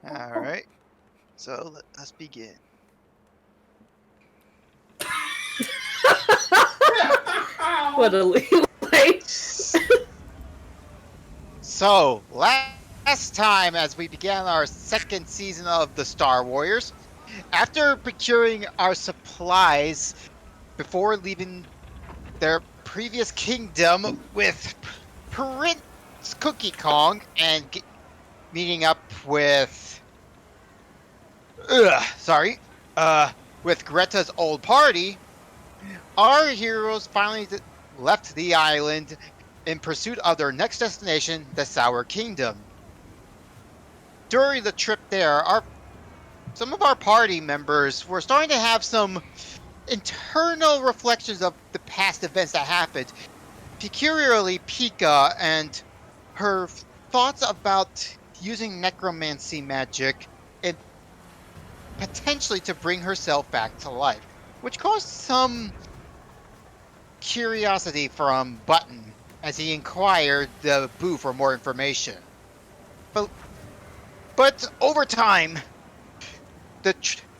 All right. So let us begin. What a leeway. So last time, as we began our second season of the Star Warriors, after procuring our supplies before leaving their previous kingdom with Prince Cookie Kong and meeting up with with Greta's old party, our heroes finally left the island in pursuit of their next destination, the Sour Kingdom. During the trip there, some of our party members were starting to have some internal reflections of the past events that happened, peculiarly Pika and her thoughts about using necromancy magic and potentially to bring herself back to life, which caused some curiosity from Button as he inquired the Boo for more information. But over time, the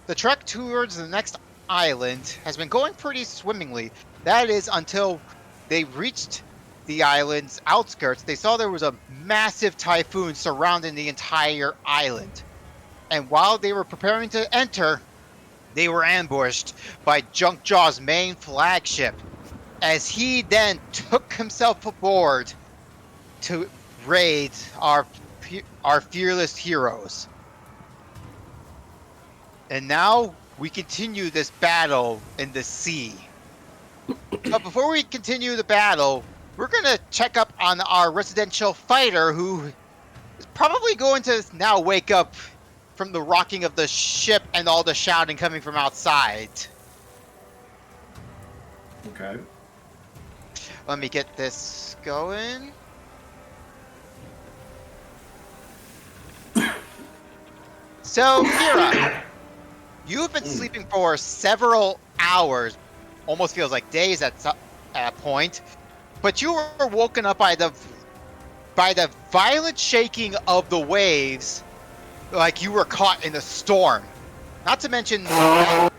trek towards the next island has been going pretty swimmingly. That is until they reached the island's outskirts. They saw there was a massive typhoon surrounding the entire island. And while they were preparing to enter, they were ambushed by Junkjaw's main flagship, as he then took himself aboard to raid our fearless heroes. And now we continue this battle in the sea. But before we continue the battle, we're going to check up on our residential fighter, who is probably going to now wake up from the rocking of the ship and all the shouting coming from outside. Okay. Let me get this going. So, Kira, you've been sleeping for several hours, almost feels like days at a point, but you were woken up by the violent shaking of the waves, like you were caught in a storm. Not to mention that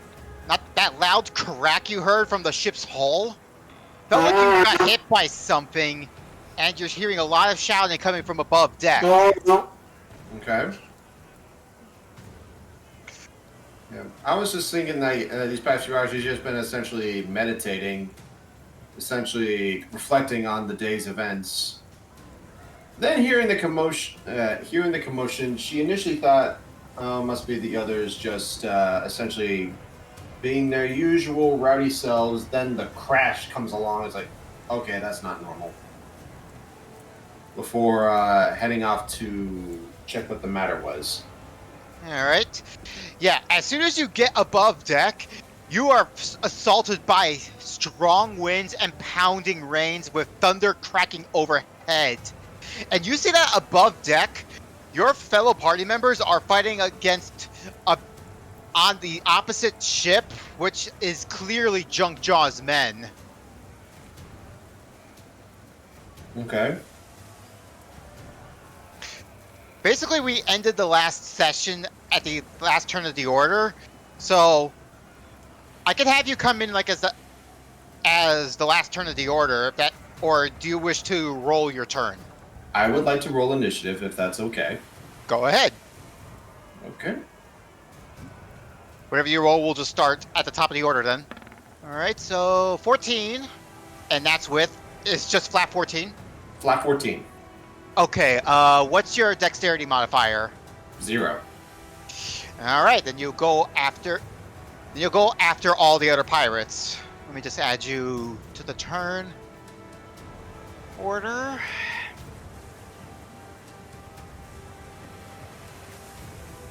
loud crack you heard from the ship's hull. Felt like you got hit by something, and you're hearing a lot of shouting coming from above deck. Okay. Yeah. I was just thinking that these past few hours you've just been essentially meditating, essentially reflecting on the day's events. Then hearing the commotion, she initially thought, must be the others just essentially being their usual rowdy selves. Then the crash comes along. It's like, okay, that's not normal. Before heading off to check what the matter was. All right. Yeah, as soon as you get above deck, you are assaulted by strong winds and pounding rains with thunder cracking overhead. And you see that above deck, your fellow party members are fighting against on the opposite ship, which is clearly Junkjaw's men. Okay. Basically, we ended the last session at the last turn of the order, so I could have you come in like as the last turn of the order, or do you wish to roll your turn? I would like to roll initiative if that's okay. Go ahead. Okay. Whatever you roll, we'll just start at the top of the order then. All right, so 14, and it's just flat 14. Flat 14. Okay, what's your dexterity modifier? 0. All right, then you'll go after all the other pirates. Let me just add you to the turn order.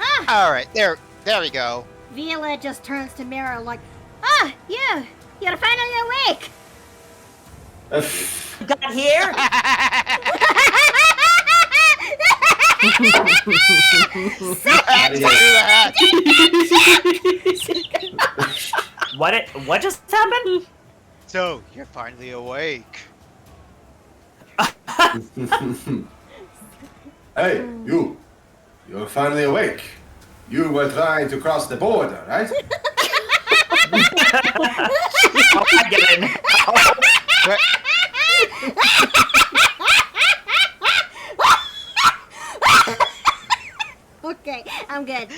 Ah! All right, there we go. Vila just turns to Mira like, you're finally awake. Got here? What just happened? So, you're finally awake. Hey, you You're finally awake. You were trying to cross the border, right? Oh, I get it now. Okay, I'm good.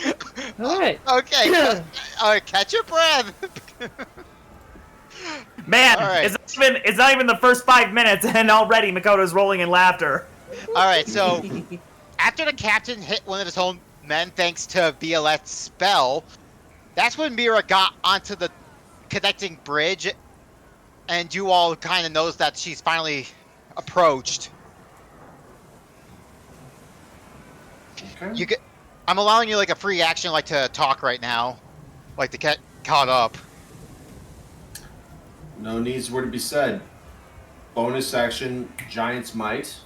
All right. Okay. All right, catch your breath. Man, All right. it's not even the first 5 minutes, and already Makoto's rolling in laughter. All right, so after the captain hit one of his own men thanks to Violette's spell, that's when Mira got onto the connecting bridge, and you all kind of notice that she's finally approached. Okay. You get, I'm allowing you like a free action, like to talk right now, like to get caught up. No needs were to be said. Bonus action, Giant's Might.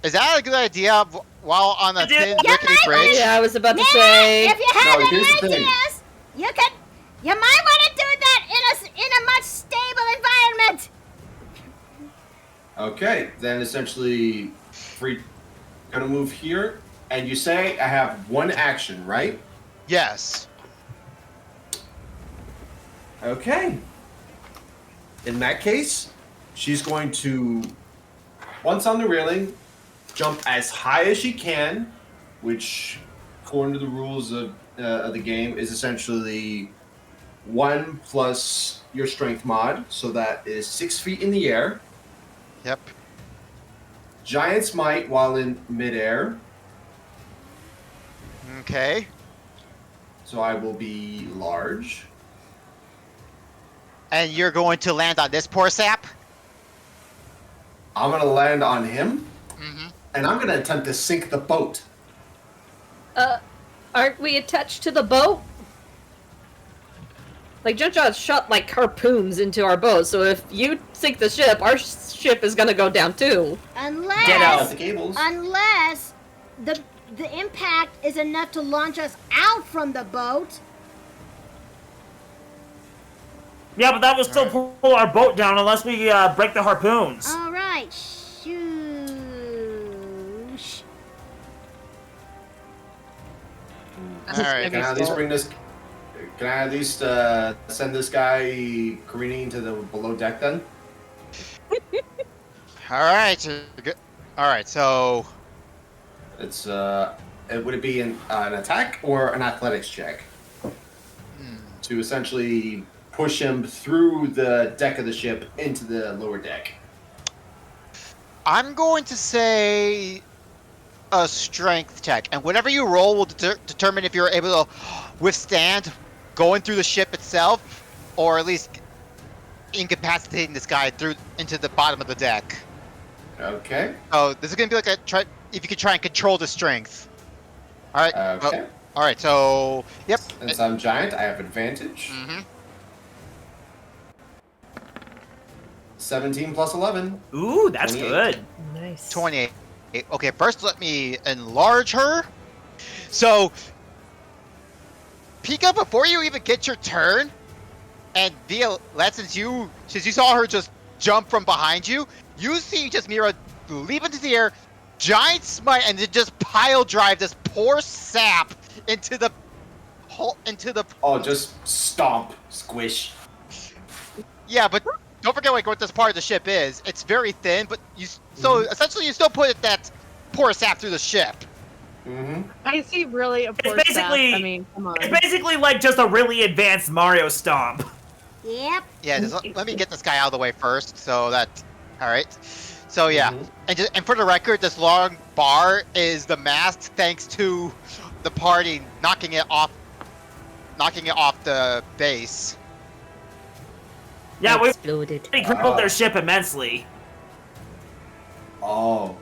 Is that a good idea while on a thin, Yeah, rickety bridge? Yeah, I was about to Mira, say. if you have No, here's the any thing. ideas, you might want to do that in a much stable environment. Okay, then essentially, gonna move here, and you say I have one action, right? Yes. Okay. In that case, she's going to, once on the railing, jump as high as she can, which, according to the rules of the game, is essentially 1 plus your strength mod, so that is 6 feet in the air. Yep. Giant's Might while in midair, Okay. so I will be large. And you're going to land on this poor sap? I'm gonna land on him, Mm-hmm. and I'm gonna attempt to sink the boat. Aren't we attached to the boat? Like, JoJo shot, like, harpoons into our boat, so if you sink the ship, our ship is gonna go down, too. Unless Ditto. The cables. unless the impact is enough to launch us out from the boat. Yeah, but that will still pull our boat down unless we break the harpoons. All right, shoosh. All right. Can I at least bring this? Can I at least send this guy careening to the below deck then? All right. Good. All right. So It's would it be an attack or an athletics check to essentially push him through the deck of the ship into the lower deck? I'm going to say a strength check, and whatever you roll will determine if you're able to withstand going through the ship itself, or at least incapacitating this guy through into the bottom of the deck. Okay. Oh, this is gonna be like a try. If you could try and control the strength. All right. Okay. All right. So, yep. Since I'm giant, I have advantage. Mm-hmm. 17 plus 11. Ooh, that's 28. good. Nice. 28. Okay, first let me enlarge her. So, Pika, before you even get your turn, and Violette, since you saw her just jump from behind you, you see just Mira leap into the air, giant smite, and then just pile drive this poor sap into the hole, Oh, just stomp, squish. Yeah, but don't forget what this part of the ship is. It's very thin, but essentially you still put that poor sap through the ship. Mm-hmm. I see really a poor basically- staff. I mean, come on. It's basically like just a really advanced Mario stomp. Yep. Yeah, let me get this guy out of the way first, so that, all right. So yeah, and for the record, this long bar is the mast, thanks to the party knocking it off the base. Yeah, we Exploded. crippled their ship immensely. Oh.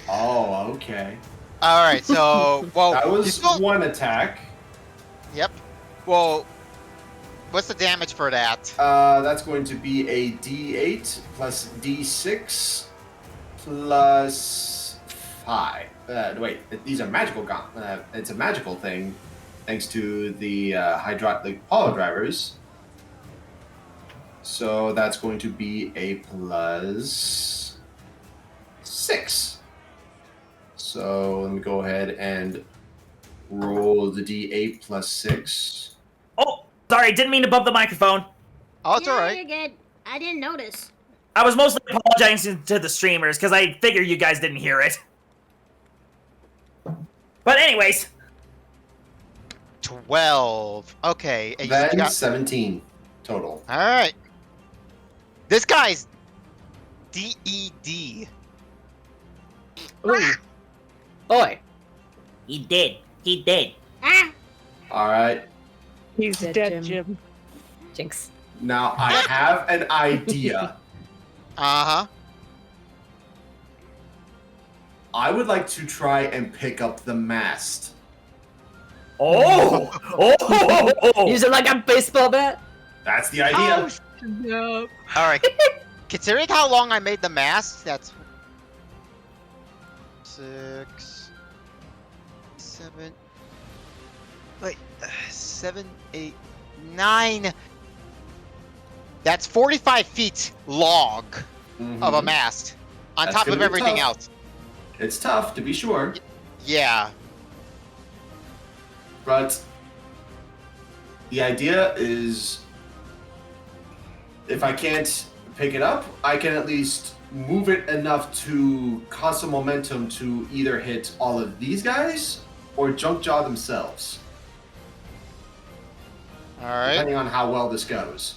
Oh, okay. All right, so That you was still, one attack. yep. Well, what's the damage for that? That's going to be a D8 plus D6 plus 5. Wait, these are magical. It's a magical thing, thanks to the holo drivers. So that's going to be a plus 6. So let me go ahead and roll the D8 plus 6. Oh, sorry, didn't mean to bump the microphone. Oh, it's yeah, alright. you're good. I didn't notice. I was mostly apologizing to the streamers because I figured you guys didn't hear it. But anyways, 12. Okay. And you said Then you got... 17 total. Alright. This guy's DED. Ooh. Boy. he did. He did. Ah! All right. He's Dead dead, Jim. Jim. Jinx. Now I have an idea. Uh-huh. I would like to try and pick up the mast. Oh! Oh! Use it like a baseball bat. That's the idea. No. Alright. Considering how long I made the mast, that's 6, 7, wait, 7, 8, 9. That's 45 feet long of a Mhm. mast, on That's top gonna of be everything tough. else. It's tough, to be sure. Yeah. But the idea is if I can't pick it up, I can at least move it enough to cause some momentum to either hit all of these guys or Junkjaw themselves, Alright. depending on how well this goes.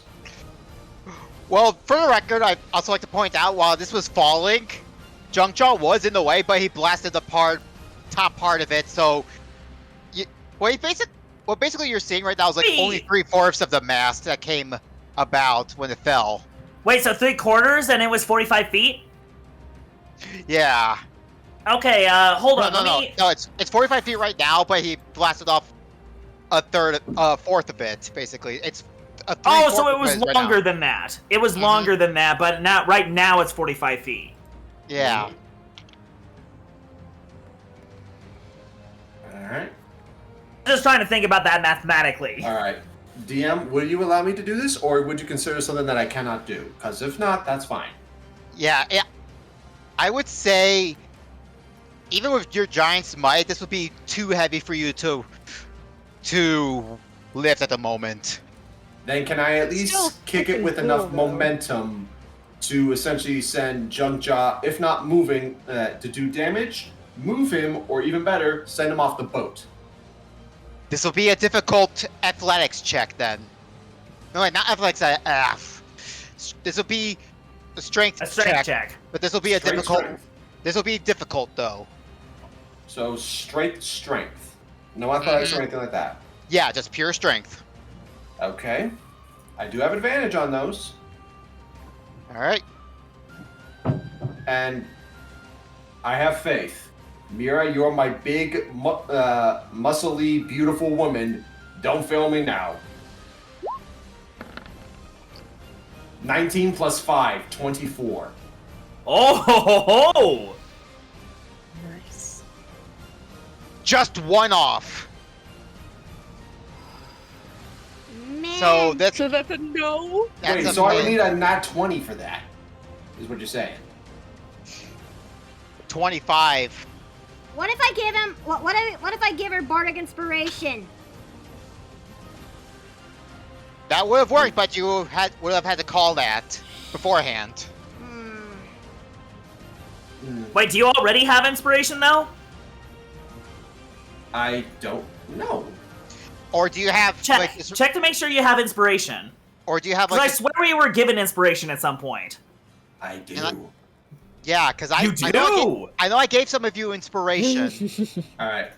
Well, for the record, I'd also like to point out while this was falling, Junkjaw was in the way, but he blasted the top part of it, so... What basically you're seeing right now is like only 3/4 of the mast that came about when it fell. Wait, so 3/4 and it was 45 feet? Yeah. Okay, hold on. No, it's 45 feet right now, but he blasted off a fourth of it, basically. It's a Oh, so it was right now. longer than that. It was longer than that, but not right now it's 45 feet. Yeah. Alright. Just trying to think about that mathematically. Alright. DM, would you allow me to do this, or would you consider something that I cannot do? Because if not, that's fine. Yeah, I would say, even with your giant's might, this would be too heavy for you to lift at the moment. Then can I at Still least kick it fucking with cool, enough though. momentum to essentially send Junkjaw, if not moving, to do damage, move him, or even better, send him off the boat? This will be a difficult athletics check then. No, wait, not athletics. This will be a strength, A strength check. but this will be a Straight difficult. strength. This will be difficult though. So straight strength. No athletics Mhm. or anything like that. Yeah, just pure strength. Okay. I do have advantage on those. All right. And I have faith. Mira, you're my big, muscly, beautiful woman. Don't fail me now. 19 plus 5, 24. Oh! Ho, ho, ho. Nice. Just one off. Man. So that's So that's a no? that's Wait, a so I would min. need a nat 20 for that, is what you're saying. 25. What if I give him? What if I give her bardic inspiration? That would have worked, but you would have had to call that beforehand. Wait, do you already have inspiration though? I don't know. Or do you have Check. like, this- Check to make sure you have inspiration. or do you have Because like I swear we were given inspiration at some point. I do. And yeah, because I You do! I know I gave some of you inspiration. Alright.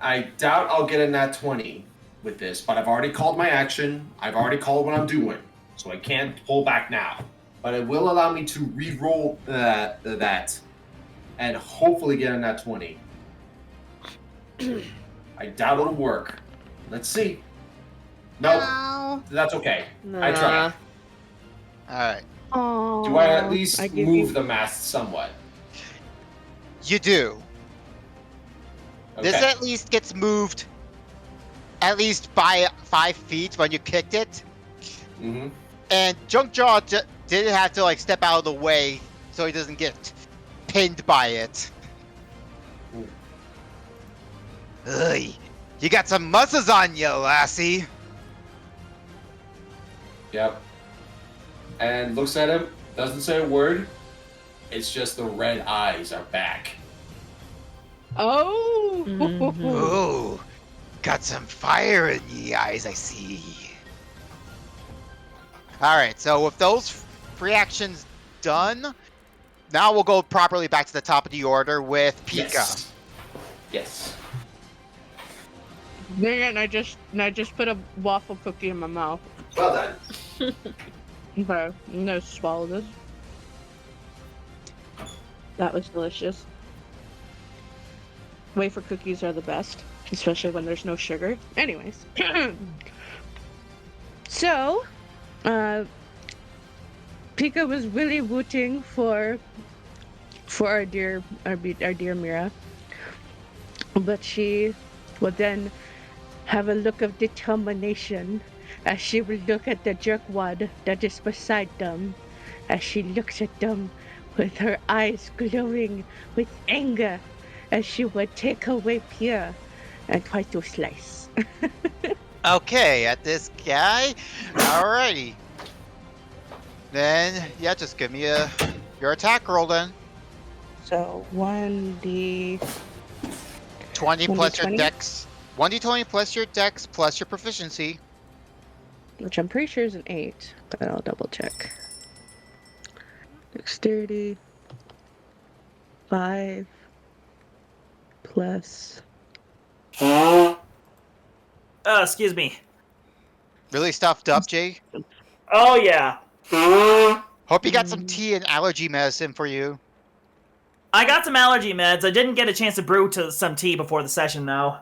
I doubt I'll get a nat 20 with this, but I've already called my action. I've already called what I'm doing, so I can't pull back now. But it will allow me to re-roll that and hopefully get a nat 20. I doubt it'll work. Let's see. Nope, No. that's okay. I tried. All right, Oh. Do I at least move the mast somewhat? you do. Okay. This at least gets moved at least by 5 feet when you kicked it. Mm-hmm. And Junkjaw did have to like step out of the way so he doesn't get pinned by it. Ugh, you got some muscles on you, lassie. Yep. And looks at him, doesn't say a word. It's just the red eyes are back. Oh. Mhm. Ooh, got some fire in ye eyes, I see. Alright, so with those reactions done, now we'll go properly back to the top of the order with Pika. Yes. Dang it, and I just put a waffle cookie in my mouth. Well done. Okay, I'm gonna swallow this. That was delicious. Wafer cookies are the best, especially when there's no sugar. Anyways. So, Pika was really rooting for our dear Mira, but she would then have a look of determination as she would look at the jerkwad that is beside them, as she looks at them with her eyes glowing with anger, as she would take away Pia and try to slice. Okay, at this guy. Alrighty. Then, yeah, just give me your attack roll then. So 1d 20 plus your 1d20? dex. 1d20 plus your dex plus your proficiency. which I'm pretty sure is an 8, but I'll double check. Dexterity 5 plus. Excuse me. Really stuffed up, Jay? Oh, yeah. Hope you got some tea and allergy medicine for you. I got some allergy meds. I didn't get a chance to brew some tea before the session, though.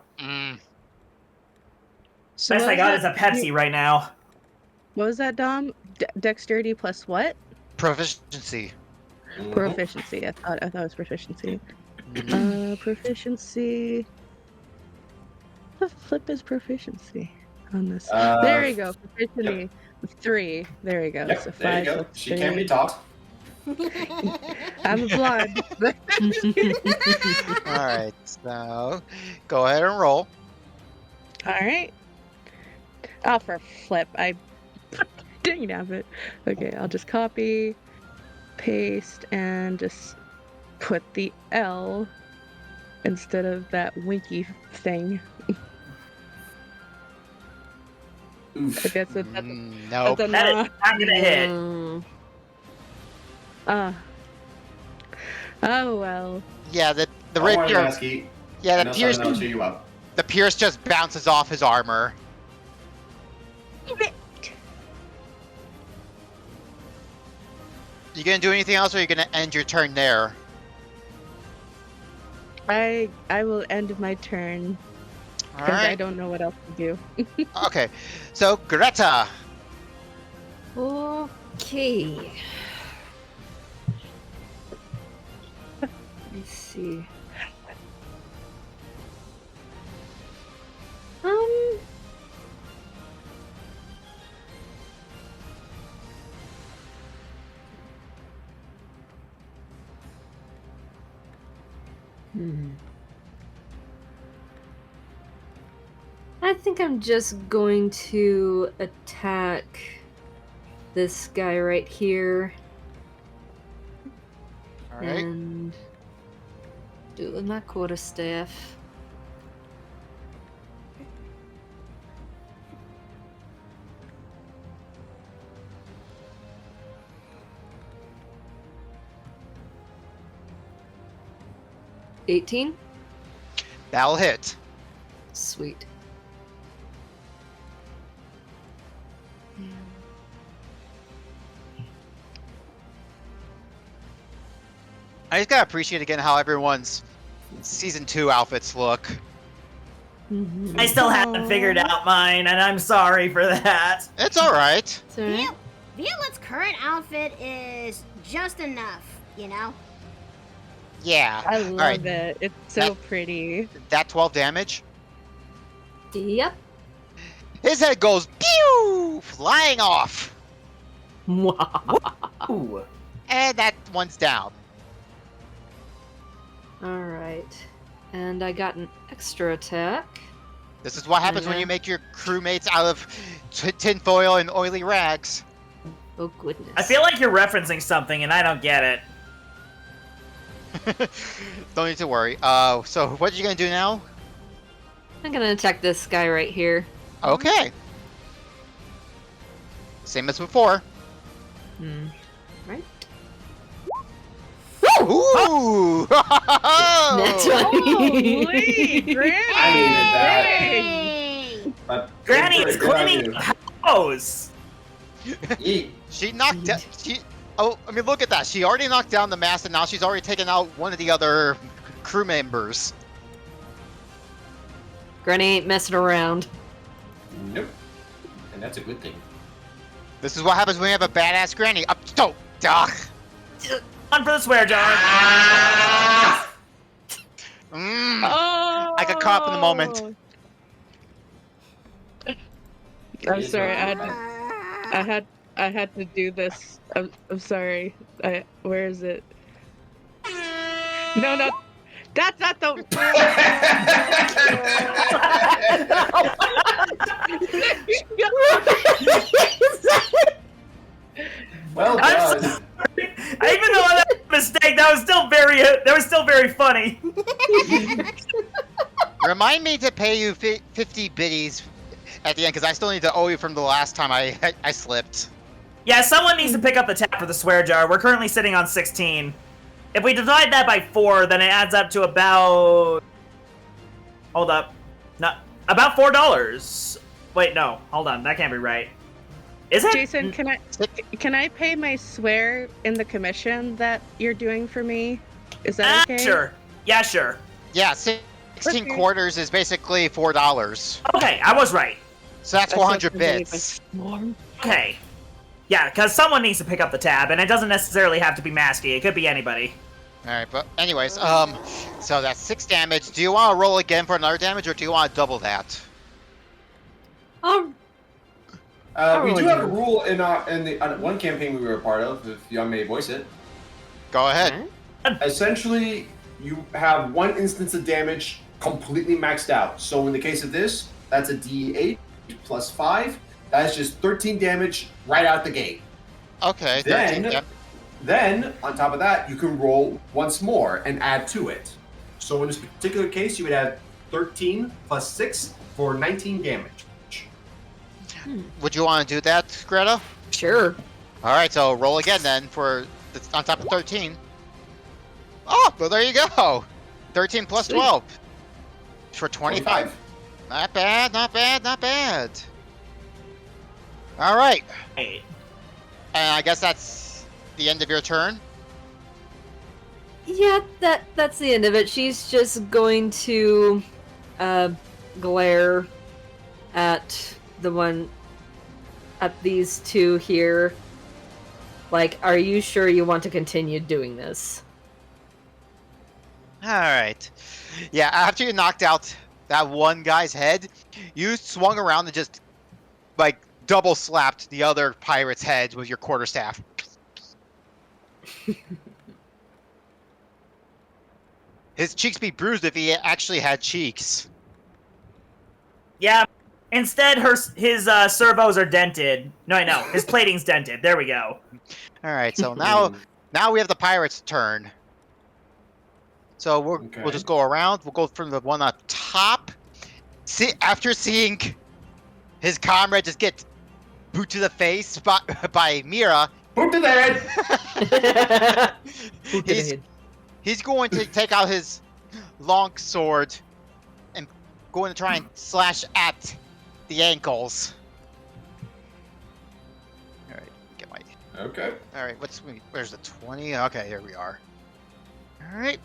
So Best what I was got is that- a Pepsi right now. What was that, Dom? Dexterity plus what? Proficiency. Proficiency. I thought it was proficiency. Proficiency. The flip is proficiency on this. There you go. Proficiency 3. There you go. Yep, So there 5 you go. plus She can 3. be taught. I'm a blonde. Alright, so go ahead and roll. All right. Oh, for flip. I dang it. Okay, I'll just copy, paste, and just put the L instead of that winky thing. Oof. I guess that's Nope. a That is nah. not gonna hit. Oh well. Yeah, the Don't worry, rapier. Lasky. Yeah, I the know pierce. something that'll cheer you up. The pierce just bounces off his armor. You gonna do anything else, or are you gonna end your turn there? I will end my turn All because I right. don't know what else to do. Okay. So Greta. Okay. Let's see. I think I'm just going to attack this guy right here All right. and do it with my quarterstaff. $18? That'll hit. Sweet. I just gotta appreciate again how everyone's season 2 outfits look. I still haven't figured out mine, and I'm sorry for that. It's all right. It's alright. Violet's current outfit is just enough, you know? Yeah. I All love right. it. It's so pretty. That 12 damage. Yep. His head goes pew, flying off, Ooh. and that one's down. Alright. And I got an extra attack. This is what happens when Yeah. you make your crewmates out of tinfoil and oily rags. Oh goodness. I feel like you're referencing something and I don't get it. Don't need to worry. So what are you gonna do now? I'm gonna attack this guy right here. Okay. Same as before. Right? Ooh! That's Holy, Granny! I needed that. Hey! But Granny good is for you. cleaning house. Yeet. She knocked down. Oh, I mean, look at that. She already knocked down the mast, and now she's already taken out one of the other crew members. Granny ain't messing around. Nope. And that's a good thing. This is what happens when you have a badass granny. Up, oh, duh. On for the swear jar. Oh! I got caught up in the moment. I'm sorry. I had to do this. I'm sorry. Where is it? No, that's not the. Well I'm done. Even though that was a mistake, that was still very funny. Remind me to pay you 50 biddies at the end, because I still need to owe you from the last time I slipped. Yeah, someone needs to pick up the tab for the swear jar. We're currently sitting on 16. If we divide that by 4, then it adds up to about... Hold up. No, about $4. Wait, no. Hold on. That can't be right. Is it? Jason, can I pay my swear in the commission that you're doing for me? Is that okay? Sure. Yeah, sure. Yeah, 16 Okay. quarters is basically $4. Okay, I was right. So that's I 400 thought it was bits. more. Okay. Yeah, because someone needs to pick up the tab, and it doesn't necessarily have to be Masky. It could be anybody. Alright, but anyways, so that's 6 damage. Do you want to roll again for another damage, or do you want to double that? Oh, We do have a rule in the one campaign we were a part of, if y'all may voice it. Go ahead. Essentially, you have one instance of damage completely maxed out. So in the case of this, that's a D8 plus 5. That's just 13 damage right out the gate. Okay, 13, Then, yep. then on top of that, you can roll once more and add to it. So in this particular case, you would add 13 plus 6 for 19 damage. Would you want to do that, Greta? sure. Alright, so roll again then for on top of 13. Oh, well there you go. 13 plus Sweet. 12. For 25. Not bad, not bad, not bad. Alright. Hey. And I guess that's the end of your turn. Yeah, that's the end of it. She's just going to glare at these two here. Like, are you sure you want to continue doing this? Alright. Yeah, after you knocked out that one guy's head, you swung around and just, like, double slapped the other pirate's head with your quarterstaff. His cheeks be bruised if he actually had cheeks. Yeah. Instead, his servos are dented. No, his plating's dented. There we go. Alright, so now we have the pirate's turn. So we'll just go around. We'll go from the one on top. After seeing his comrade just get boot to the face by Mira, Boot to the head! he's going to take out his long sword and going to try and slash at the ankles. Alright, get my... Okay. Alright, where's the 20? Okay, here we are. Alright.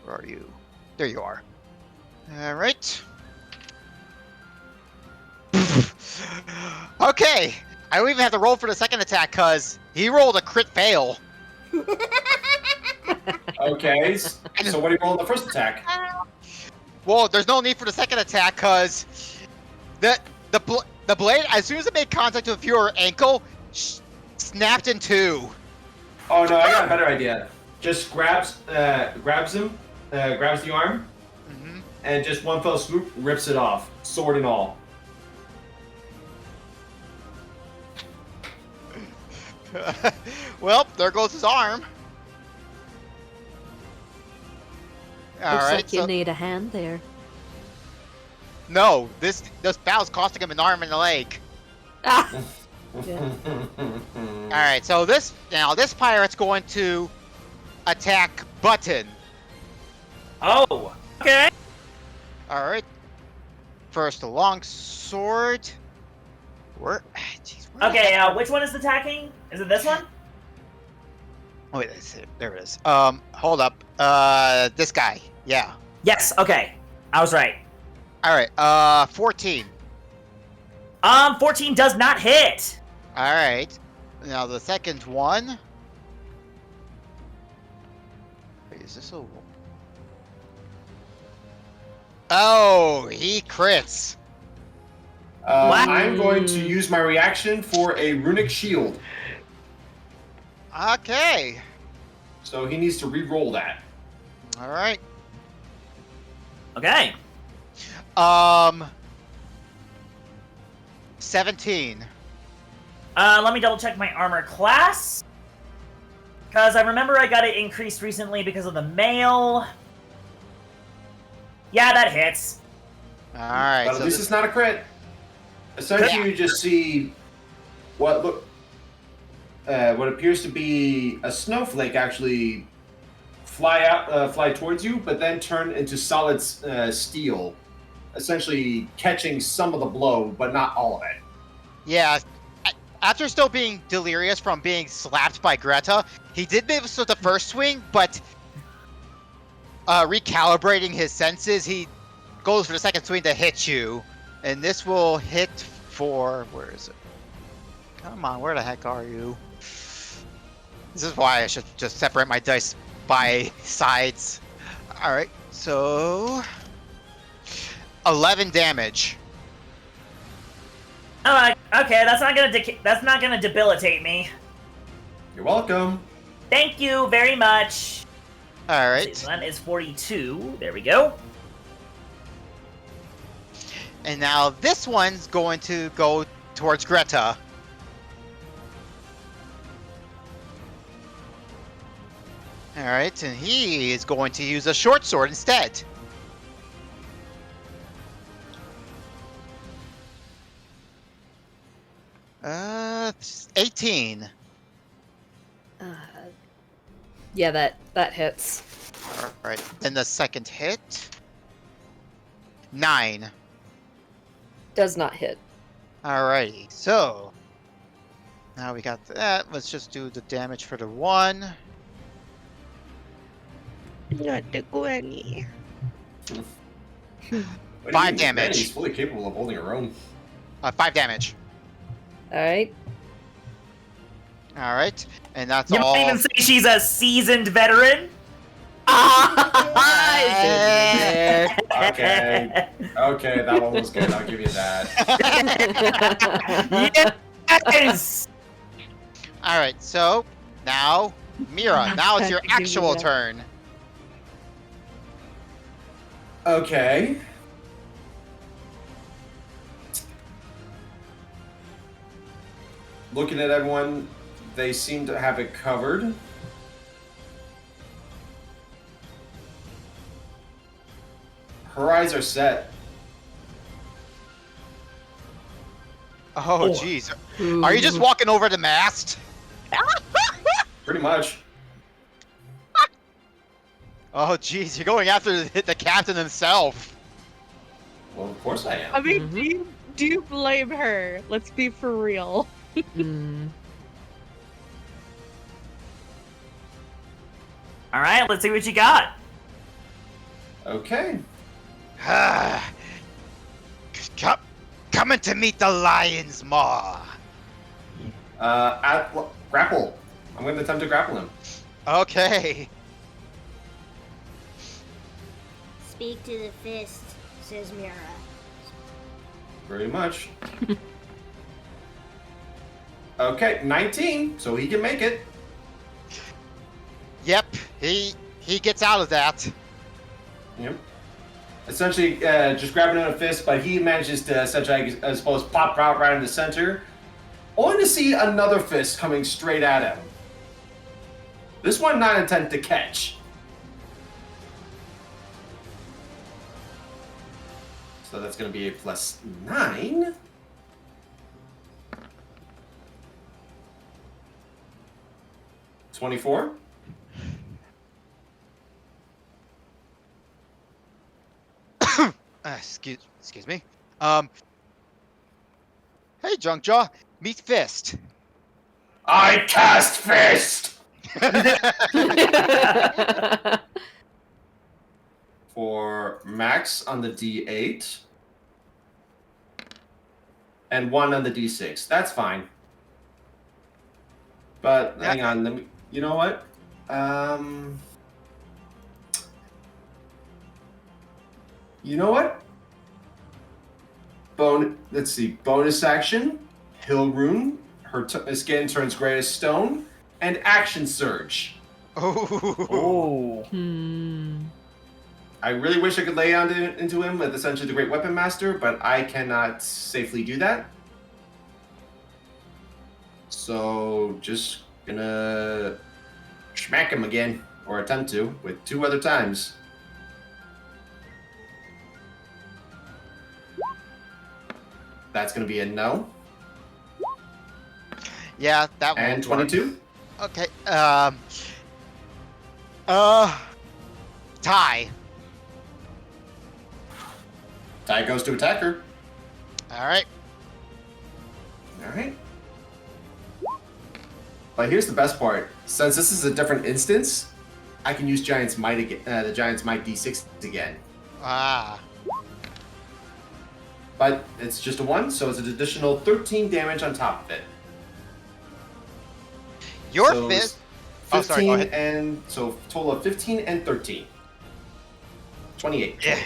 Where are you? There you are. Alright. Okay! I don't even have to roll for the second attack, because he rolled a crit fail. Okay. So what do you roll in the first attack? Well, there's no need for the second attack, because the blade, as soon as it made contact with your ankle, snapped in two. Oh no, I got a better idea. Just grabs him, grabs the arm, and just one fell swoop rips it off, sword and all. Well, there goes his arm. All Looks right. like you need a hand there. No, this battle's costing him an arm and a leg. Ah! Yeah. All right. So this pirate's going to attack Button. Oh, okay. All right. First, a long sword. Where? Jeez, where the Okay, heck- which one is attacking? Is it this one? Oh, wait, there it is. Hold up. This guy. Yeah. Yes, okay. I was right. All right. 14. 14 does not hit. All right. Now the second one. Wait, is this a? Oh, he crits. What? I'm going to use my reaction for a runic shield. Okay. So he needs to re-roll that. All right. Okay. 17. Let me double check my armor class. Because I remember I got it increased recently because of the mail. Yeah, that hits. All right. But at so least this- it's not a crit. Essentially, Yeah. you just see what appears to be a snowflake actually fly towards you, but then turn into solid steel, essentially catching some of the blow, but not all of it. Yeah. After still being delirious from being slapped by Greta, he did miss with the first swing, but recalibrating his senses, he goes for the second swing to hit you, and this will hit for where is it? Come on, where the heck are you? This is why I should just separate my dice by sides. All right, so 11 damage. Alright, okay, that's not gonna debilitate me. You're welcome. Thank you very much. All Let's right, see, that is 42. There we go. and now this one's going to go towards Greta. All right, and he is going to use a short sword instead. Uh, 18. Yeah, that hits. All right, then the second hit. 9. Does not hit. Alrighty, so now we got that. Let's just do the damage for the one. Not the Gwenny. What do you 5 mean? damage. He's fully capable of holding her own. 5 damage. Alright. All right, and that's You all. might even say she's a seasoned veteran. Okay. Okay, that one was good. I'll give you that. Yes! All right, so now Mira. Now it's your Give me actual that. turn. Okay. Looking at everyone, they seem to have it covered. Her eyes are set. Oh, jeez. Are you just walking over the mast? Pretty much. Oh, jeez, you're going after the captain himself. Well, of course I am. I mean, do you blame her? Let's be for real. All right, let's see what you got. Okay. Coming to meet the lion's maw. Grapple. I'm going to attempt to grapple him. Okay. Speak to the fist, says Mira. Pretty much. Okay, 19, so he can make it. Yep, he gets out of that. Yep. Essentially, just grabbing in a fist, but he manages to essentially, I suppose, pop out right in the center, only to see another fist coming straight at him. This one not intended to catch. So that's going to be a +9. $24. Excuse me. Hey, Junkjaw, meet Fist. I cast fist for max on the D8 and 1 on the D6. That's fine. But hang on, let me. You know what? You know what? Let's see. Bonus action, Hill Rune. Her skin turns gray as stone, and action surge. Oh. I really wish I could lay on into him with essentially the Great Weapon Master, but I cannot safely do that. So just gonna smack him again, or attempt to, with 2 other times. That's gonna be a no. Yeah, that one. And 22. Okay. Tie. Tie goes to attacker. All right. All right. But here's the best part. Since this is a different instance, I can use Giant's Might again. The Giant's Might D6 again. Ah. But it's just a 1, so it's an additional 13 damage on top of it. Your So fist. 15 Oh, sorry, go ahead. and so total of 15 and 13. 28. Yeah.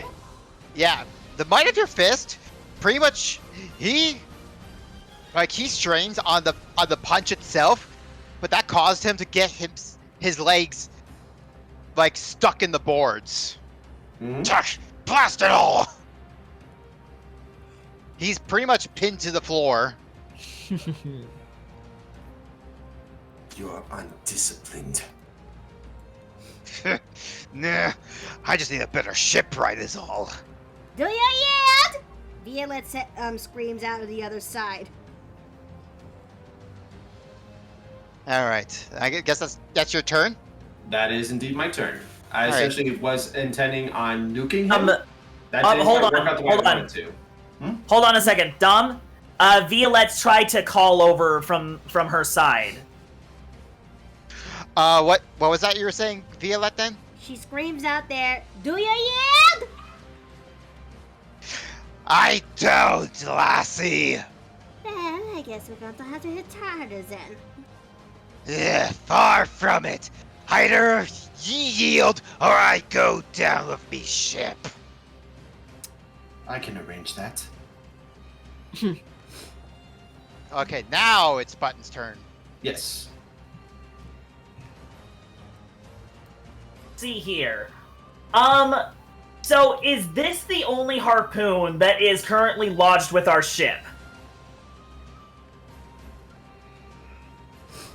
Yeah. The might of your fist, pretty much, he strains on the punch itself, but that caused him to get his legs like stuck in the boards. Mm-hmm. Blast it all! He's pretty much pinned to the floor. You're undisciplined. Nah, I just need a better ship ride is all. Do you yield? Violet screams out of the other side. All right, I guess that's your turn. That is indeed my turn. I All right. essentially was intending on nuking him. That didn't hold quite on, work out the way I hold on. wanted to. Hold on a second, Dom. Violet's tried to call over from her side. What was that you were saying, Violet? Then She screams out there, do you yield? I don't, lassie. Then I guess we're going to have to hit harder then. Yeah, far from it. Either ye yield or I go down with me ship. I can arrange that. Okay, now it's Button's turn. Yes. See here. So is this the only harpoon that is currently lodged with our ship?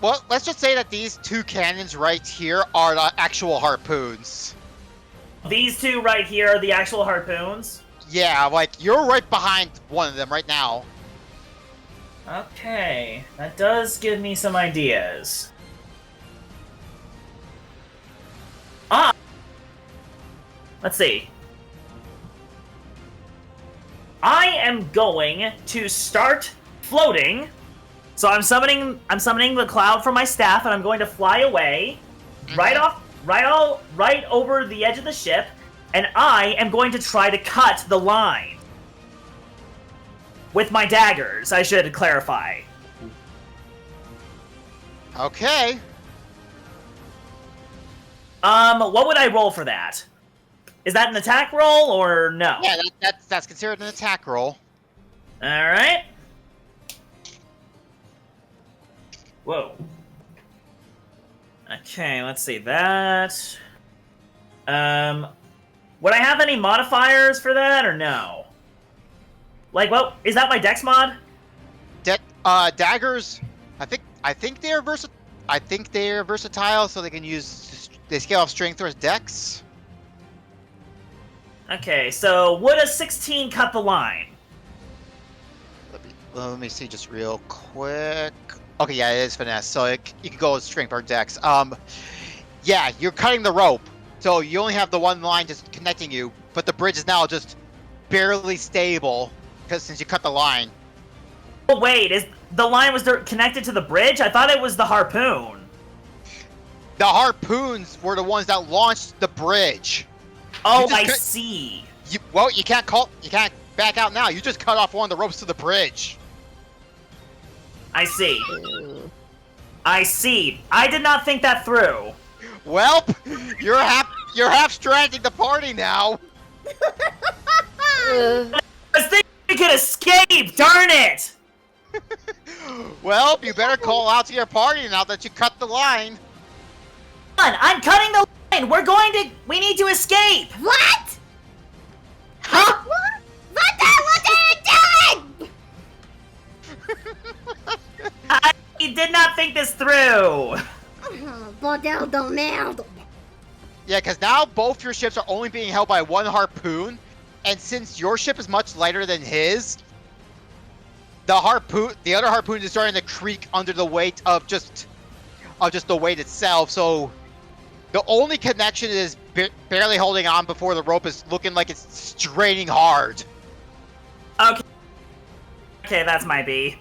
Well, let's just say that these 2 cannons right here are the actual harpoons. These 2 right here are the actual harpoons? Yeah, like, you're right behind one of them right now. Okay, that does give me some ideas. Let's see. I am going to start floating. So I'm summoning the cloud from my staff, and I'm going to fly away, right over the edge of the ship, and I am going to try to cut the line with my daggers. I should clarify. Okay. What would I roll for that? Is that an attack roll or no? Yeah, that's considered an attack roll. All right. Whoa. Okay, let's see that. Would I have any modifiers for that, or no? Like, well, is that my dex mod? Daggers. I think they're versatile, so they can use. They scale off strength or dex. Okay, so would a 16 cut the line? Let me see just real quick. Okay, yeah, it is finesse, so you can go with strength or dex. Yeah, you're cutting the rope, so you only have the one line just connecting you, but the bridge is now just barely stable because since you cut the line. Oh wait, is the line was connected to the bridge? I thought it was the harpoon. The harpoons were the ones that launched the bridge. Oh, I see. You can't back out now. You just cut off one of the ropes to the bridge. I see. I see. I did not think that through. Well, you're half stranding the party now. Uh, I was thinking we could escape. Darn it! Well, you better call out to your party now that you cut the line. Come on, I'm cutting the line. We need to escape. What? Huh? What are you doing? I did not think this through. Bordel de merde. Yeah, because now both your ships are only being held by one harpoon, and since your ship is much lighter than his, the other harpoon is starting to creak under the weight of just the weight itself. So the only connection is barely holding on before the rope is looking like it's straining hard. Okay, that's my B.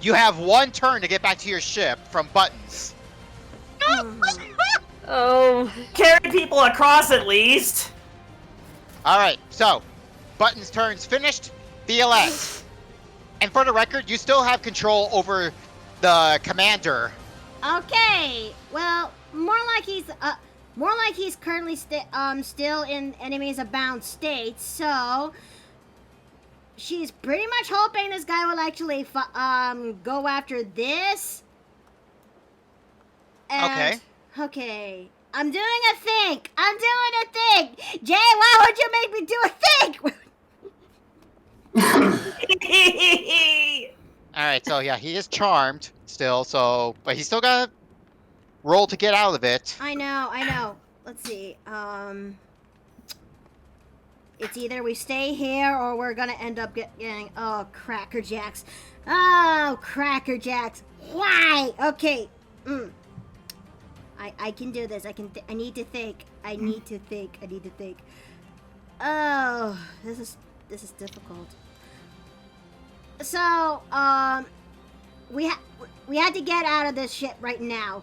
You have one turn to get back to your ship from Buttons. oh, Carry people across at least. All right, so Buttons' turn's finished. The elect. And for the record, you still have control over the commander. Okay, well, more like he's currently still in enemies abound state. So she's pretty much hoping this guy will actually go after this. And, okay. I'm doing a think. Jay, why would you make me do a think? All right, so yeah, he is charmed still, but he's still got to roll to get out of it. I know. Let's see. It's either we stay here or we're gonna end up getting Cracker Jacks. Oh, Cracker Jacks. Why? Okay. I can do this. I need to think. I need to think. Oh, this is difficult. So, we had to get out of this ship right now,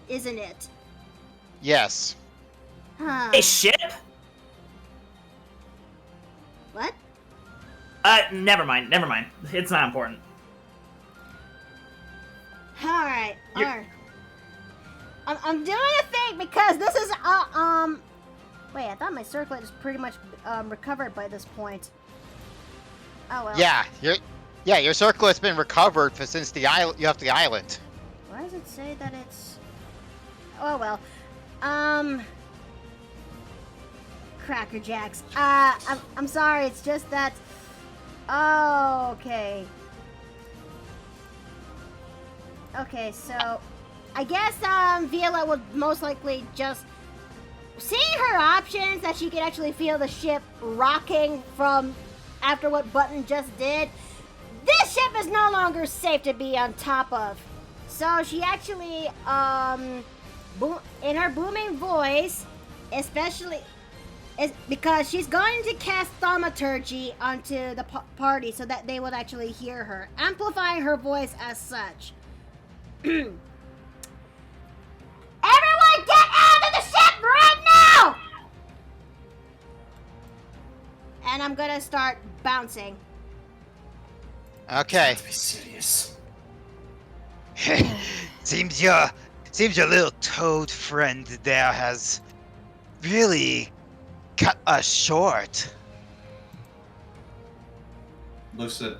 isn't it? Yes. A ship? What? Never mind. It's not important. Alright. I'm doing a thing because this is, wait, I thought my circlet is pretty much, recovered by this point. Oh, well. Yeah, your circle has been recovered since you left the island. Why does it say that it's... Oh, well. Cracker Jacks. I'm sorry, it's just that... Oh, okay. Okay, so... I guess, Viola would most likely just... Seeing her options, that she could actually feel the ship rocking from after what Button just did, this ship is no longer safe to be on top of. So she actually, in her booming voice, especially, because she's going to cast thaumaturgy onto the party so that they would actually hear her, amplifying her voice as such. Everyone get out of the ship right now! And I'm gonna start bouncing. Okay. To be serious. Seems your little toad friend there has really cut us short. Looks at.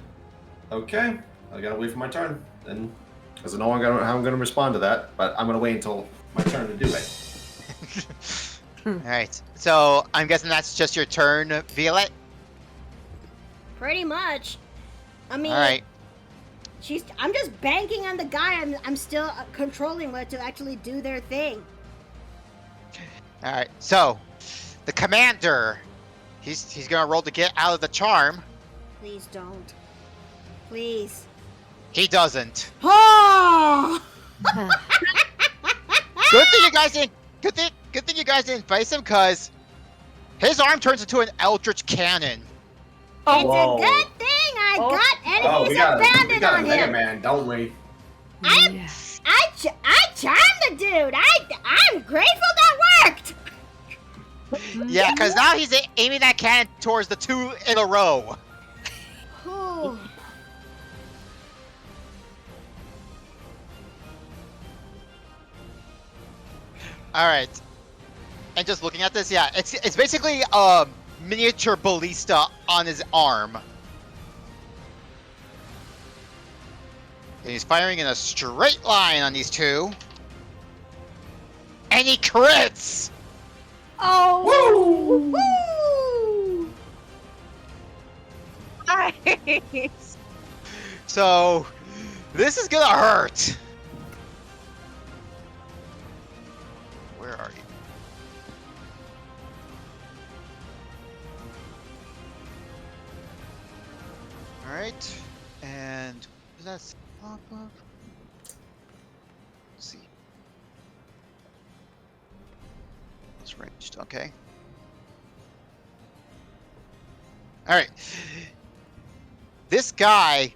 Okay, I gotta wait for my turn. Then, because I know how I'm gonna respond to that, but I'm gonna wait until my turn to do it. All right. So I'm guessing that's just your turn, Violet. Pretty much. I mean, All right. I'm just banking on the guy I'm still controlling with to actually do their thing. All right. So the commander, he's gonna roll to get out of the charm. Please don't. Please. He doesn't. Oh! Good thing you guys didn't. Good thing you guys didn't face him, cause his arm turns into an eldritch cannon. It's Whoa. a good thing I got Oh, enemies we got a abandoned on Mega him. Man, don't we? Yes. I charmed the dude. I'm grateful that worked. Yeah, cause now he's aiming that cannon towards the two in a row. Ooh. All right. And just looking at this, yeah, it's basically a miniature ballista on his arm. And he's firing in a straight line on these two. And he crits! Oh! Woo! Nice! So, this is gonna hurt. Where are you? Alright. And does that pop up? Let's see. It's ranged, okay. Alright. This guy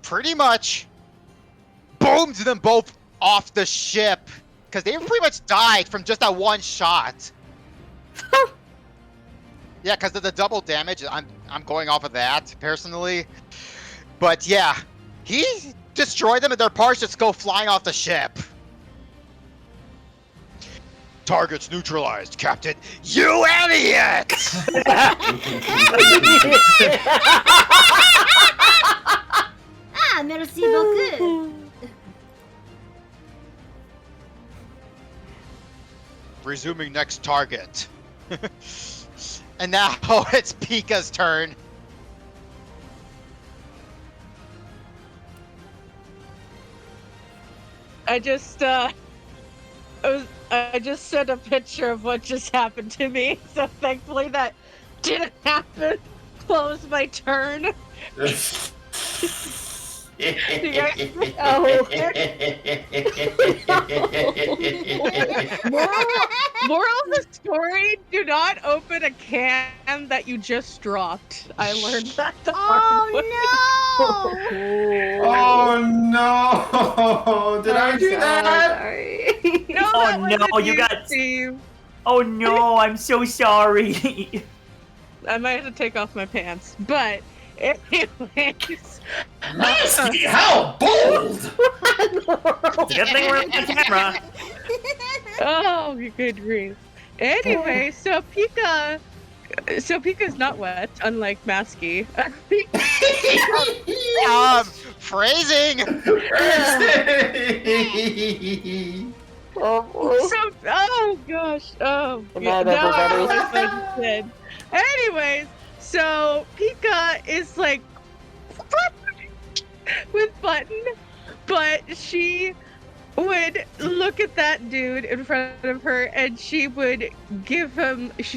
pretty much boomed them both off the ship because they pretty much died from just that one shot. Yeah, because of the double damage. I'm going off of that personally, but yeah, he destroyed them and their parts just go flying off the ship. Targets neutralized, Captain. You idiot! Ah, merci beaucoup. Resuming next target. And now it's Pika's turn. I just sent a picture of what just happened to me, so thankfully that didn't happen. Close my turn. Moral of the story, do not open a can that you just dropped. I learned that the hard way. Oh Oh no! Did I do that? Sorry. No, Oh, that wasn't no, you you, got- Steve. Oh no, I'm so sorry. I might have to take off my pants, but anyways. Nasty! How bold! Good thing we're on camera. Oh, good grief. Anyway, so Pika's not wet, unlike Masky. Phrasing. Oh gosh. Oh. Good Yeah, night, everybody. that's what I said. Anyways, so Pika is like with Button, but she would look at that dude in front of her and she'd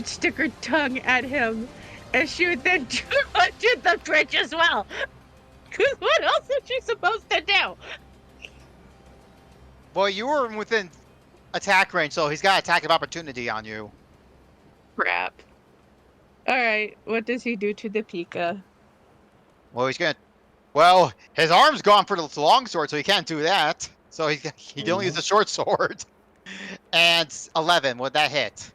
stick her tongue at him and she would then punch in the bridge as well. Cause what else is she supposed to do? Well, you were within attack range, so he's got attack of opportunity on you. Crap. Alright, what does he do to the Pika? Well, he's gonna. Well, his arm's gone for the long sword, so he can't do that. So he can only use the short sword. And 11, would that hit?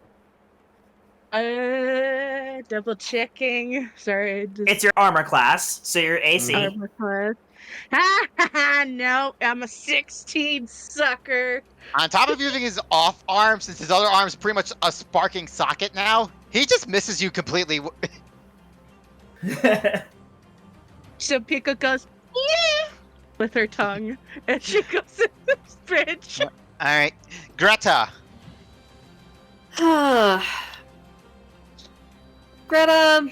Double checking. Sorry. It's your armor class, so your AC. Armor class. Ha ha ha! No, I'm a 16 sucker. On top of using his off arm, since his other arm's pretty much a sparking socket now, he just misses you completely. So Pika goes, yeah, with her tongue, and she goes in this bridge. All right, Greta. Greta,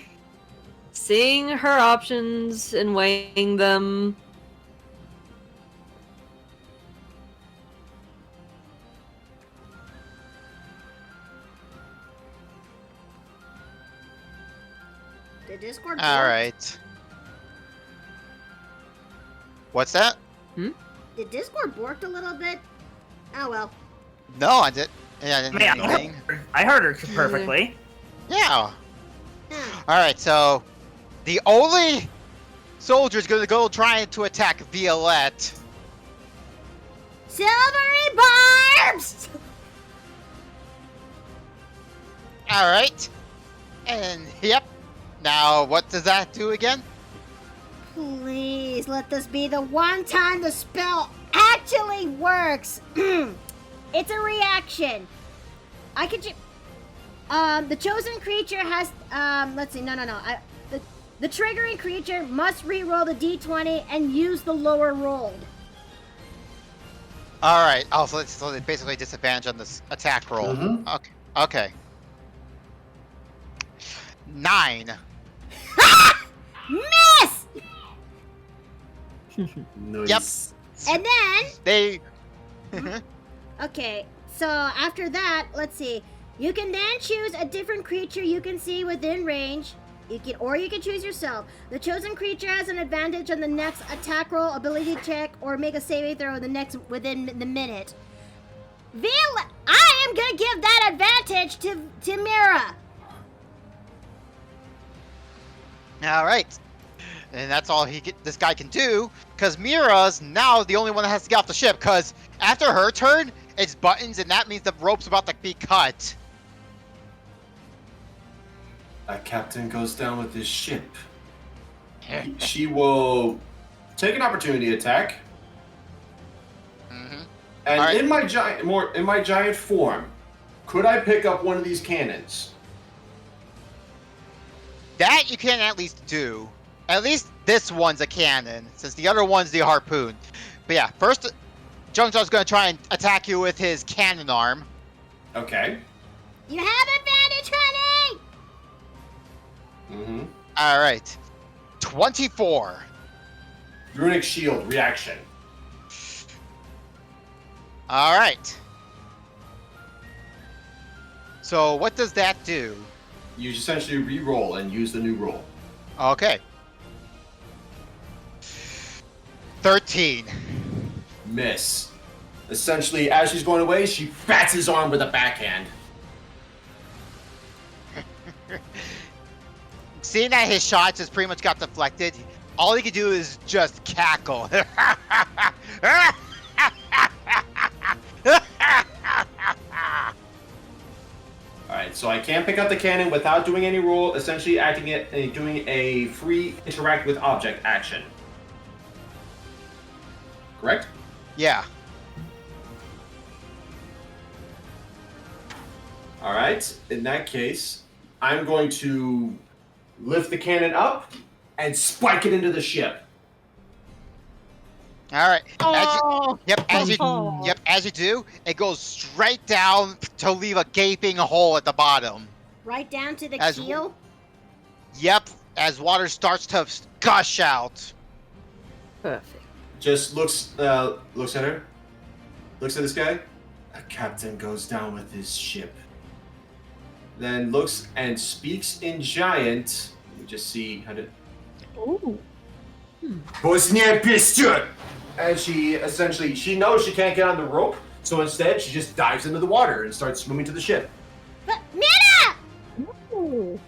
seeing her options and weighing them. The Discord. All borked? right. What's that? The Discord borked a little bit. Oh well. No, I didn't. Yeah, I didn't do Yeah, anything. I heard her perfectly. Yeah. Hmm. All right. So, the only soldier's gonna go trying to attack Violette. Silvery barbs. All right. And yep. Now, what does that do again? Please let this be the one time the spell actually works. It's a reaction. I could the chosen creature has let's see. No. The triggering creature must re-roll the d20 and use the lower rolled. All right. Oh, so they basically disadvantage on this attack roll. Mhm. Okay. Okay. 9. Miss. Nice. And then They. okay, so after that, let's see. You can then choose a different creature you can see within range. You can choose yourself. The chosen creature has an advantage on the next attack roll, ability check, or make a saving throw within the minute. I am gonna give that advantage to Mira. All right. And that's all this guy can do, because Mira's now the only one that has to get off the ship, because after her turn, it's buttons, and that means the rope's about to be cut. A captain goes down with his ship. She will take an opportunity attack, Mhm. and Alright. in my giant form, could I pick up one of these cannons? That you can at least do. At least this one's a cannon, since the other one's the harpoon. But yeah, first, Jungja's going to try and attack you with his cannon arm. Okay. You have advantage, honey. Mm-hmm. All right. 24. Runic shield reaction. All right. So what does that do? You essentially re-roll and use the new roll. Okay. 13. Miss. Essentially, as she's going away, she bats his arm with a backhand. Seeing that his shots just pretty much got deflected, all he could do is just cackle. Alright, so I can't pick up the cannon without doing any roll, essentially doing a free interact with object action. Correct? Yeah. Alright, in that case, I'm going to lift the cannon up and spike it into the ship. All right. Oh. As you do, it goes straight down to leave a gaping hole at the bottom. Right down to the As- keel. Yep, as water starts to gush out. Perfect. Just looks at her, looks at this guy. A captain goes down with his ship. Then looks and speaks in giant. Let me just see how to. Ooh. Bosnia Pistol! And she knows she can't get on the rope, so instead she just dives into the water and starts swimming to the ship. But Mira! Ooh.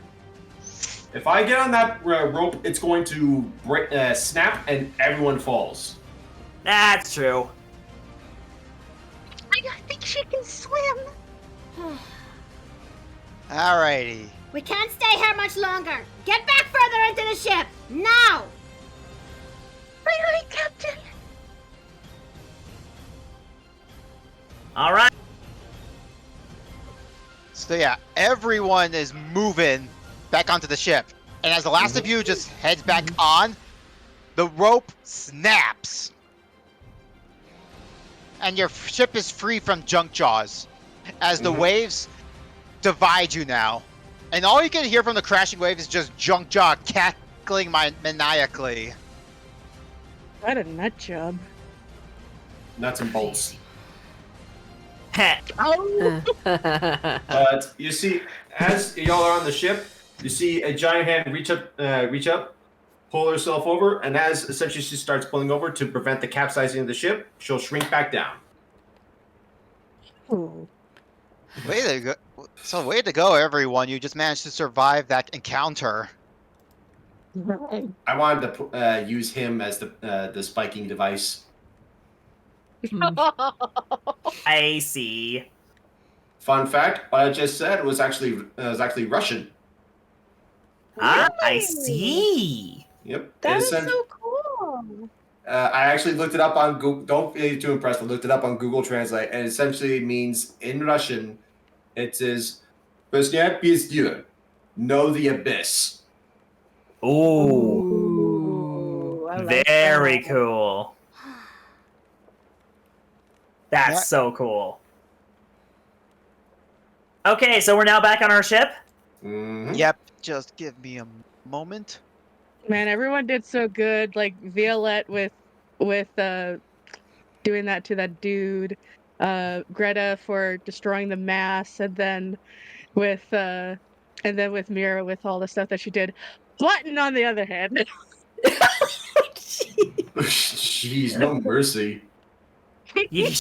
If I get on that rope, it's going to snap and everyone falls. That's true. I don't think she can swim. Alrighty. We can't stay here much longer. Get back further into the ship now. Really, Captain? All right. So yeah, everyone is moving back onto the ship. And as the last of you just heads back on, the rope snaps. And your ship is free from junk jaws. As the waves divide you now. And all you can hear from the crashing wave is just Junkjaw cackling maniacally. What a nut job. Nuts and bolts. Heh. Oh! But you see, as y'all are on the ship, you see a giant hand reach up, pull herself over, and as essentially she starts pulling over to prevent the capsizing of the ship, she'll shrink back down. Oh. Way to go! So way to go, everyone! You just managed to survive that encounter. I wanted to use him as the spiking device. I see. Fun fact: what I just said was actually Russian. Ah, I Really? see. Yep. That It is sent- so cool. I actually looked it up on Google. Don't be too impressed. I looked it up on Google Translate, and it essentially means in Russian, it says "Besnять пиздю," know the abyss. Ooh, Ooh, I like very that. cool. That's Yeah. so cool. Okay, so we're now back on our ship. Mhm. Yep. Just give me a moment. Man, everyone did so good. Like Violette with doing that to that dude, Greta for destroying the mass, and then with Mira with all the stuff that she did. Button on the other hand. Jeez, no mercy. Yeesh.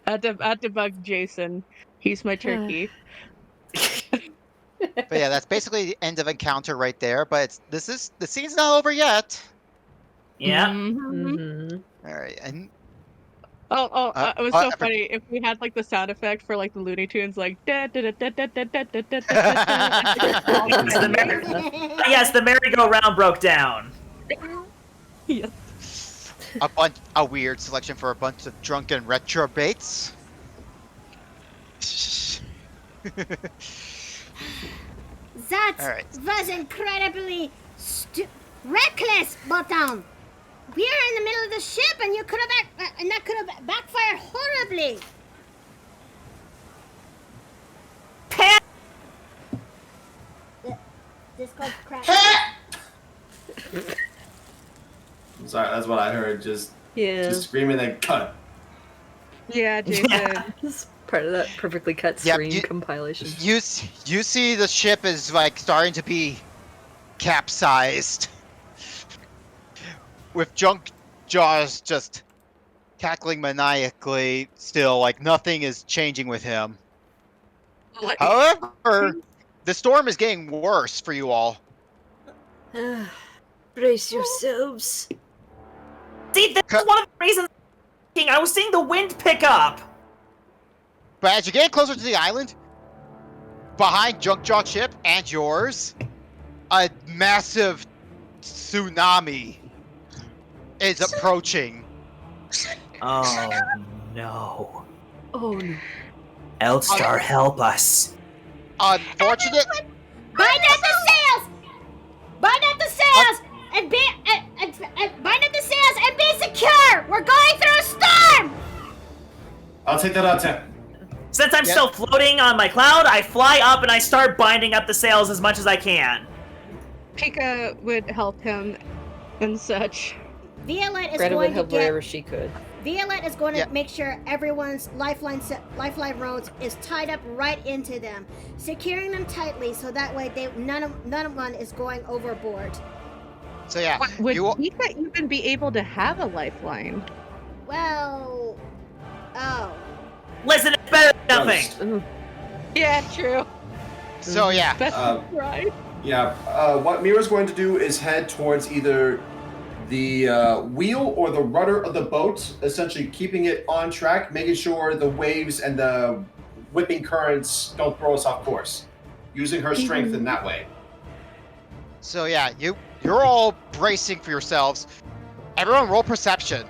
I had to bug Jason. He's my turkey. But yeah, that's basically the end of encounter right there. But the scene's not over yet. Yeah. Mhm. Mhm. All right, and It was so funny if we had like the sound effect for like the Looney Tunes, like da da da da da da da da da da. Yes, the merry-go-round broke down. Yes. a weird selection for a bunch of drunken retrobates. That All right. was incredibly reckless, Bottom. We are in the middle of the ship, and you could have, and that could have backfired horribly. This called crap. I'm sorry, that's what I heard. Just Yeah. screaming and cut. Yeah, Jason. This is part of that perfectly cut Yep, screen you- compilation. You see the ship is like starting to be capsized, with Junkjaws just cackling maniacally. Still, like nothing is changing with him. However, the storm is getting worse for you all. Brace yourselves. See, that's one of the reasons I was seeing the wind pick up. But as you get closer to the island, behind Junkjaw's ship and yours, a massive tsunami is approaching. Oh no. Oh no. Eldstar, help us. Unfortunate. Bind up the sails! Bind up the sails! And bind up the sails and be secure! We're going through a storm! I'll take that out, Tim. Since I'm still floating on my cloud, I fly up and I start binding up the sails as much as I can. Pika would help him and such. Violet is Greta would going to help get. wherever she could. Violet is going to Yeah. make sure everyone's lifeline roads is tied up right into them, securing them tightly so that way none of one is going overboard. So yeah, Would you Pika even be able to have a lifeline? Well, oh. Listen, it's better than nothing. Ooh. Yeah, true. so yeah. That's right. Yeah. What Mira's going to do is head towards either the wheel or the rudder of the boat, essentially keeping it on track, making sure the waves and the whipping currents don't throw us off course, using her strength in that way. So yeah, you're all bracing for yourselves. Everyone, roll perception.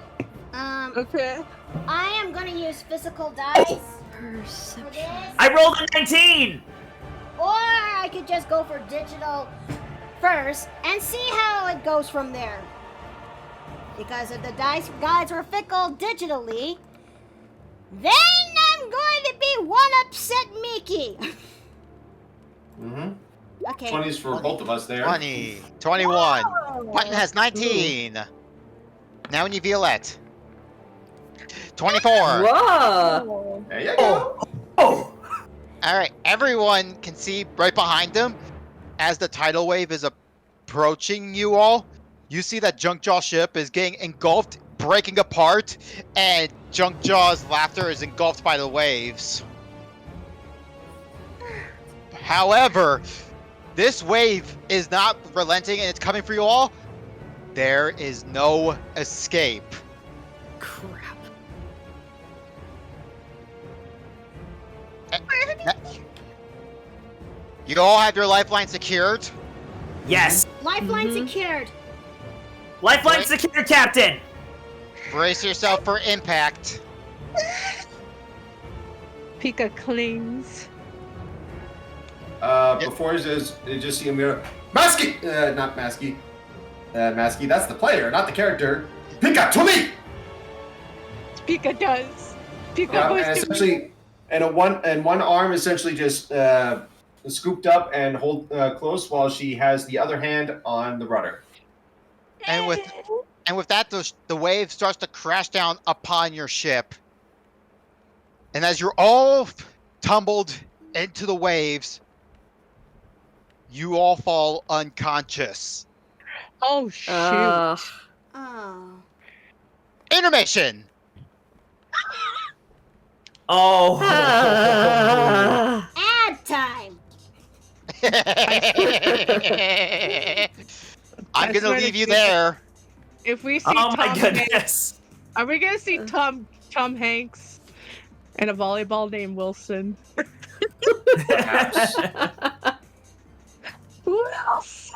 Okay. I am going to use physical dice for Perception. this, I rolled a 19. or I could just go for digital first and see how it goes from there. Because if the dice guides were fickle digitally, then I'm going to be one upset Mickey. Mm-hmm. Okay. 20s for both of us there. 20, 21. Button has 19. Now we need Violette. 24. Whoa! There you go. Oh! All right, everyone can see right behind them as the tidal wave is approaching you all. You see that Junkjaw's ship is getting engulfed, breaking apart, and Junkjaw's laughter is engulfed by the waves. However, this wave is not relenting and it's coming for you all. There is no escape. Crap. You all have your lifeline secured. Yes. Lifeline secured. Lifeline Right. secure, Captain. Brace yourself for impact. Pika clings. Before he says, you just see Amira. Masky! Not Masky. Masky, that's the player, not the character. Pika, to me! Pika does. Pika And goes to essentially, one arm essentially just scooped up and hold close while she has the other hand on the rudder. And with that, the wave starts to crash down upon your ship. And as you're all tumbled into the waves, you all fall unconscious. Oh shoot. Oh. Intermission. Oh. Ad time. I'm gonna swear to leave you goodness. there. If we see Oh my Tom goodness. Hanks, are we gonna see Tom Hanks and a volleyball named Wilson? Perhaps. Who else?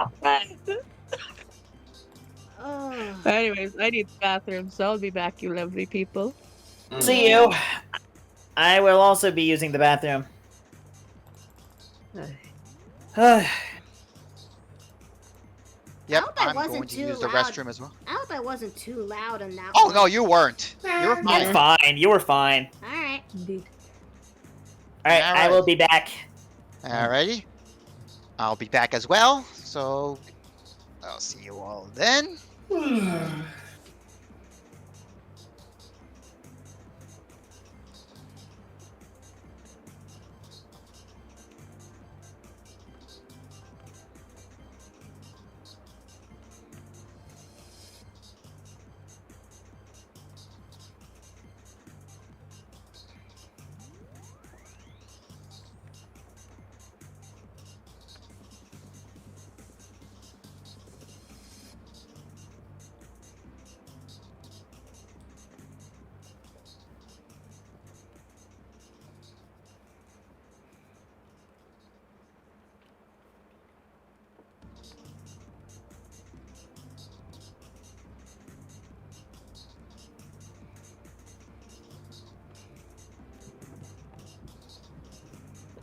Oh. Anyways, I need the bathroom, so I'll be back, you lovely people. See you. I will also be using the bathroom. Yep, hope I I'm wasn't going to too use the loud. restroom as well. I hope I wasn't too loud on that Oh one. no, you weren't. You were You're fine. fine. You were fine. Alright. Indeed. All right, I will be back. Alrighty. I'll be back as well. So I'll see you all then.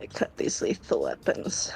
I cut these lethal weapons.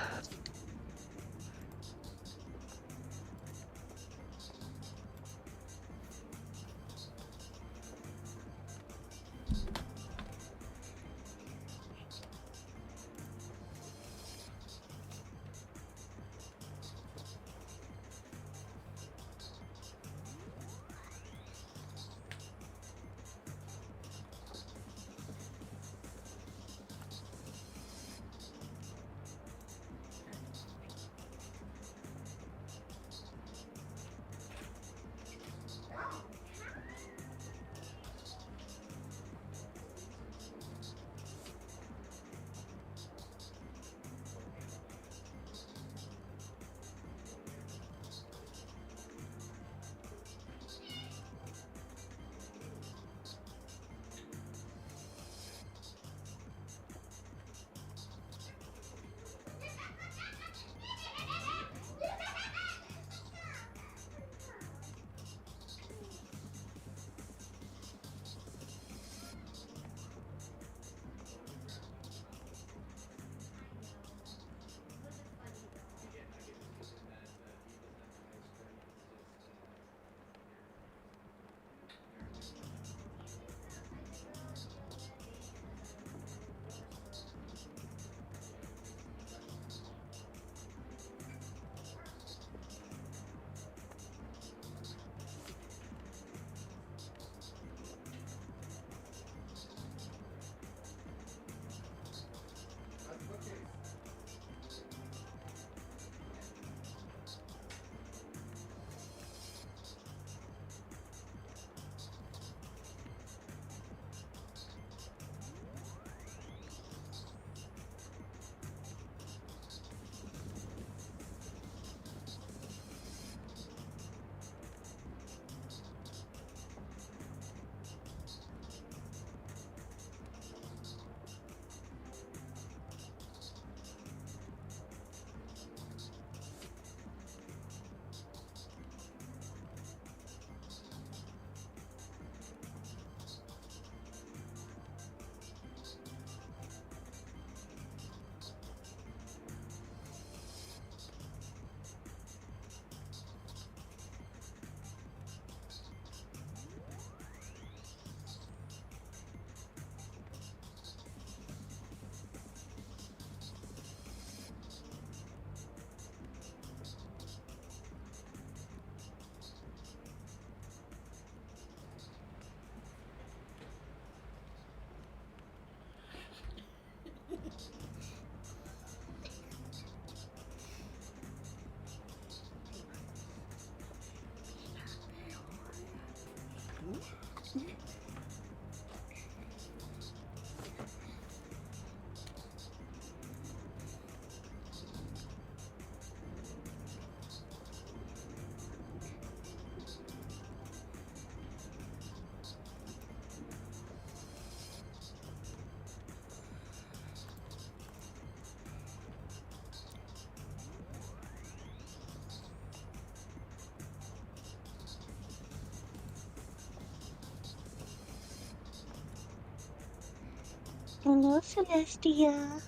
Hello, Celestia.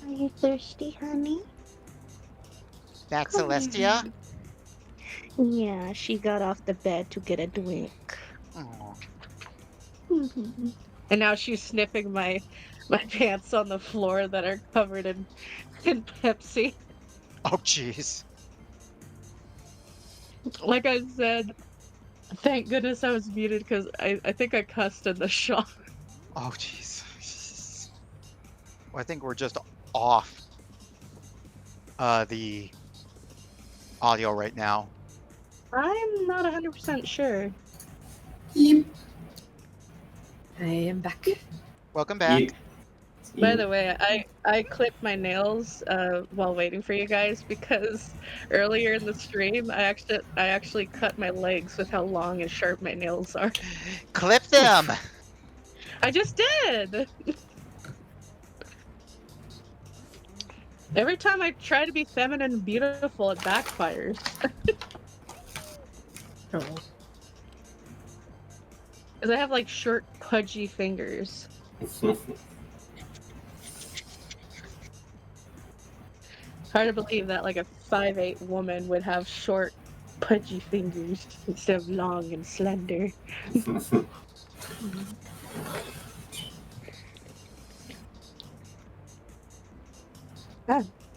Are you thirsty, honey? That's Come here, Celestia? honey. Yeah, she got off the bed to get a drink. Oh. And now she's sniffing my pants on the floor that are covered in Pepsi. Oh, jeez. Like I said, thank goodness I was muted because I think I cussed in the shop. Oh, jeez. Well, I think we're just off the audio right now. I'm not 100% sure. Yeep. I am back. Welcome back. Yeep. By the way, I clipped my nails while waiting for you guys because earlier in the stream I actually cut my legs with how long and sharp my nails are. Clip them! I just did. Every time I try to be feminine and beautiful, it backfires. Oh. Because I have like short, pudgy fingers. Hard to believe that like a 5'8" woman would have short, pudgy fingers instead of long and slender.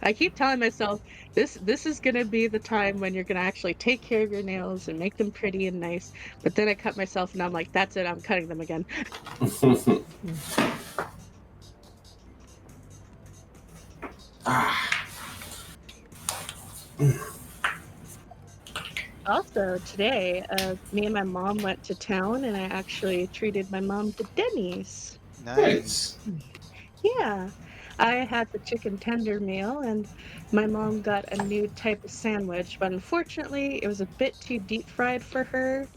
I keep telling myself this is gonna be the time when you're gonna actually take care of your nails and make them pretty and nice. But then I cut myself and I'm like, that's it, I'm cutting them again. Also, today, me and my mom went to town and I actually treated my mom to Denny's. Nice. Yeah, I had the chicken tender meal and my mom got a new type of sandwich, but unfortunately, it was a bit too deep fried for her.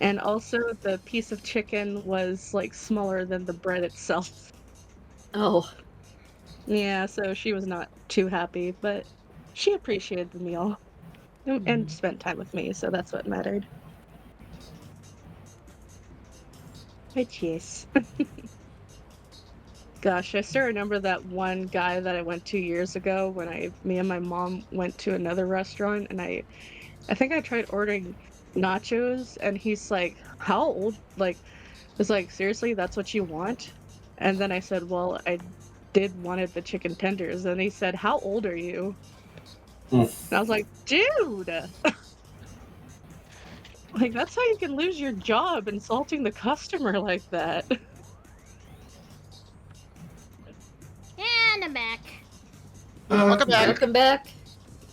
And also, the piece of chicken was like smaller than the bread itself. Oh. Yeah, so she was not too happy, but she appreciated the meal and spent time with me, so that's what mattered. But yes. Gosh, I still remember that one guy that I went to years ago when me and my mom went to another restaurant and I think I tried ordering nachos and he's like, how old? Like, was like, seriously, that's what you want? And then I said, well, I did wanted the chicken tenders. And he said, how old are you? And I was like, dude, like that's how you can lose your job, insulting the customer like that. And I'm back. Welcome back. Welcome back.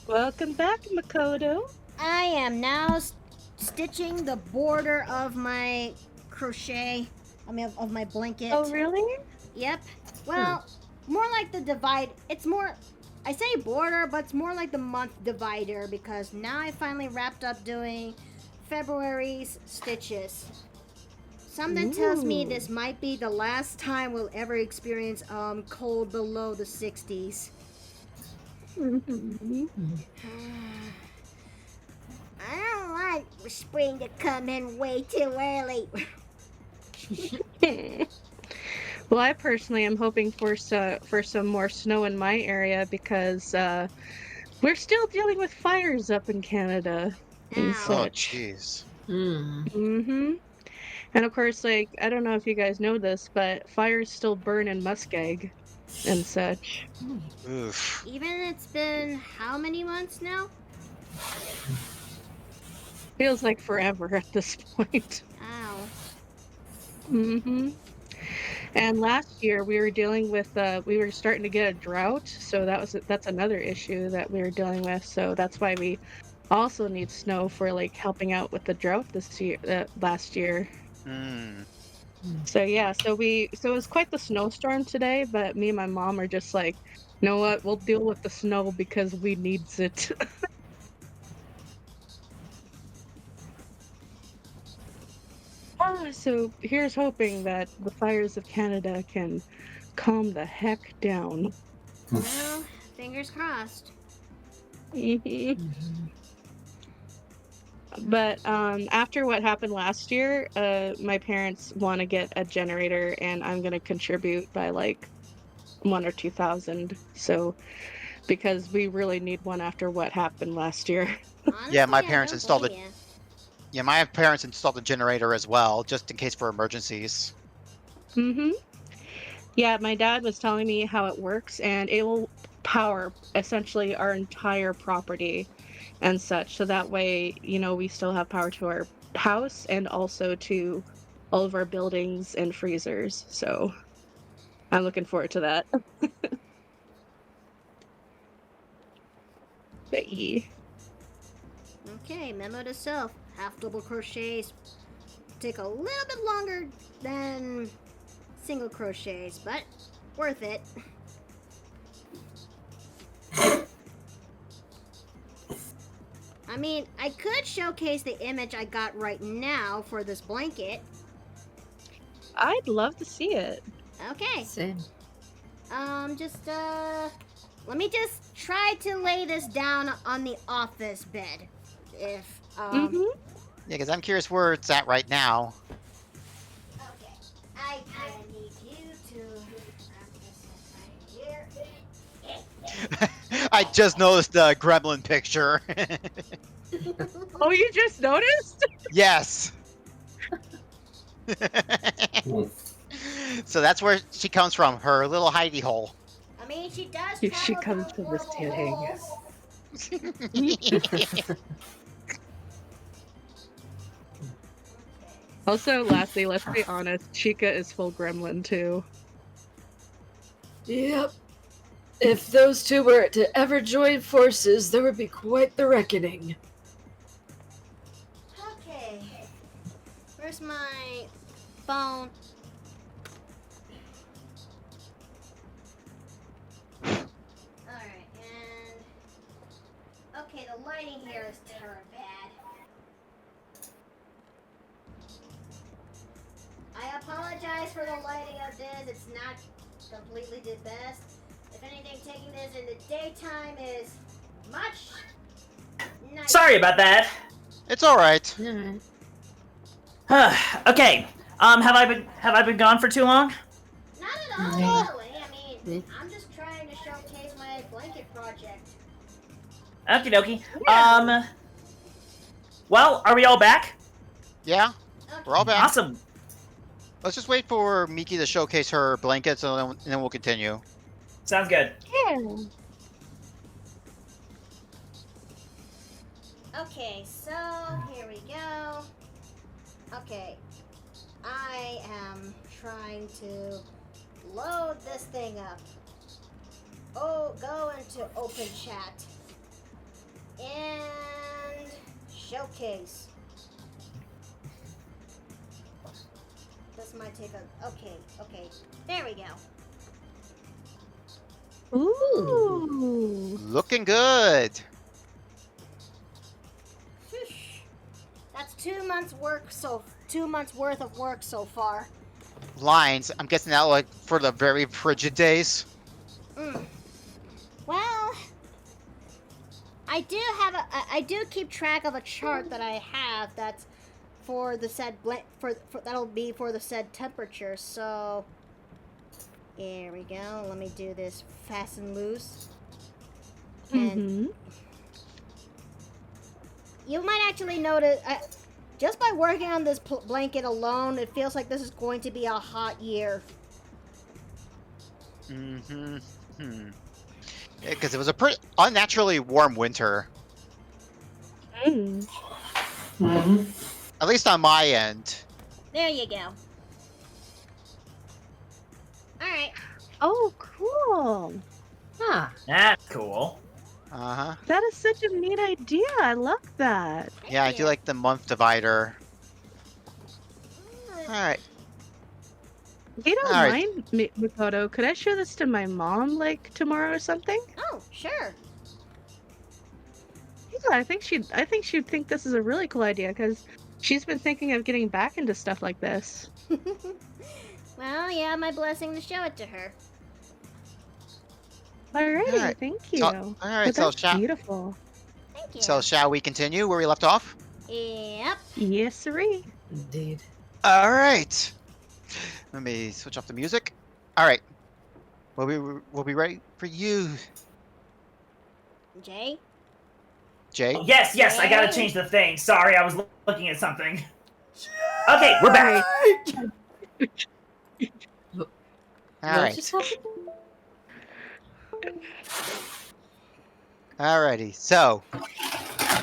Welcome back, Makoto. I am now stitching the border of my crochet. I mean, of my blanket. Oh, really? Yep. Well, more like the divide. It's more. I say border, but it's more like the month divider because now I finally wrapped up doing February's stitches. Something tells me Ooh. this might be the last time we'll ever experience cold below the 60s. Mhm. I don't want spring to come in way too early. Well, I personally am hoping for some more snow in my area because we're still dealing with fires up in Canada and Ow. Oh, such. jeez. Mm-hmm. And of course, like, I don't know if you guys know this, but fires still burn in Muskeg and such. Oof. Even it's been how many months now? Feels like forever at this point. Ow. Mm-hmm. And last year we were dealing with we were starting to get a drought, so that's another issue that we were dealing with. So that's why we also need snow for like helping out with the drought this year, last year. Mm. So yeah, so it was quite the snowstorm today, but me and my mom are just like, you know what, we'll deal with the snow because we needs it. So here's hoping that the fires of Canada can calm the heck down. Well, fingers crossed. Mhm. But after what happened last year, my parents want to get a generator, and I'm gonna contribute by like 1 or 2,000. So because we really need one after what happened last year. Honestly, Yeah, my I parents don't installed blame it. ya. Yeah, my parents installed a generator as well, just in case for emergencies. Mm-hmm. Yeah, my dad was telling me how it works, and it will power essentially our entire property and such. So that way, we still have power to our house and also to all of our buildings and freezers. So I'm looking forward to that. But yeah. Okay, memo to self. Half double crochets take a little bit longer than single crochets, but worth it. I mean, I could showcase the image I got right now for this blanket. I'd love to see it. Okay. Same. Let me just try to lay this down on the office bed. If, Mm-hmm. Yeah, because I'm curious where it's at right now. Okay. I kinda need you to wrap this right here. I just noticed the gremlin picture. Oh, you just noticed? Yes. So that's where she comes from, her little hidey hole. I mean, she does She travel comes through from the portable ceiling. holes. Also, lastly, let's be honest, Chica is full gremlin too. Yep. If those two were to ever join forces, there would be quite the reckoning. Okay. Where's my phone? Alright, and... Okay, the lighting here is terrible bad. I apologize for the lighting of this. It's not completely the best. If anything, taking this in the daytime is much nicer. Sorry about that. It's all right. Alright. Okay. Have I been gone for too long? Not at all, Yeah. really. I mean, I'm just trying to showcase my blanket project. Okie dokie. Yeah. Well, are we all back? Yeah, Okay. we're all back. Awesome. Let's just wait for Miki to showcase her blankets, and then we'll continue. Sounds good. Yeah. Okay, so here we go. Okay, I am trying to load this thing up. Oh, go into open chat and showcase. This might take a. Okay, there we go. Ooh. Looking good. Phew. That's 2 months work. 2 months worth of work so far. Lines. I'm guessing that like for the very frigid days. Well, I do keep track of a chart that I have that's for the said that'll be for the said temperature. So here we go. Let me do this fast and loose. And Mm-hmm. you might actually notice just by working on this blanket alone, it feels like this is going to be a hot year. Mm-hmm. Because it was a pretty unnaturally warm winter, Mm. at least on my end. There you go. All right. Oh, cool. Ah. That's cool. Uh-huh. That is such a neat idea. I love that. Yeah, I do like the month divider. Alright. If you don't All right. mind, Mikoto, could I show this to my mom, like, tomorrow or something? Oh, sure. Yeah, I think she'd think this is a really cool idea, because she's been thinking of getting back into stuff like this. Well, yeah, my blessing to show it to her. Alrighty, Alright. thank you. So, alright, But so that's beautiful. Thank you. shall we continue where we left off? Yep. Yes, sirree. Indeed. All right. Let me switch off the music. All right. We'll be ready for you, Jay? Jay. Oh, yes, I gotta Yay. change the thing. Sorry, I was looking at something. Okay, we're back. All What right. just happened? Alrighty. So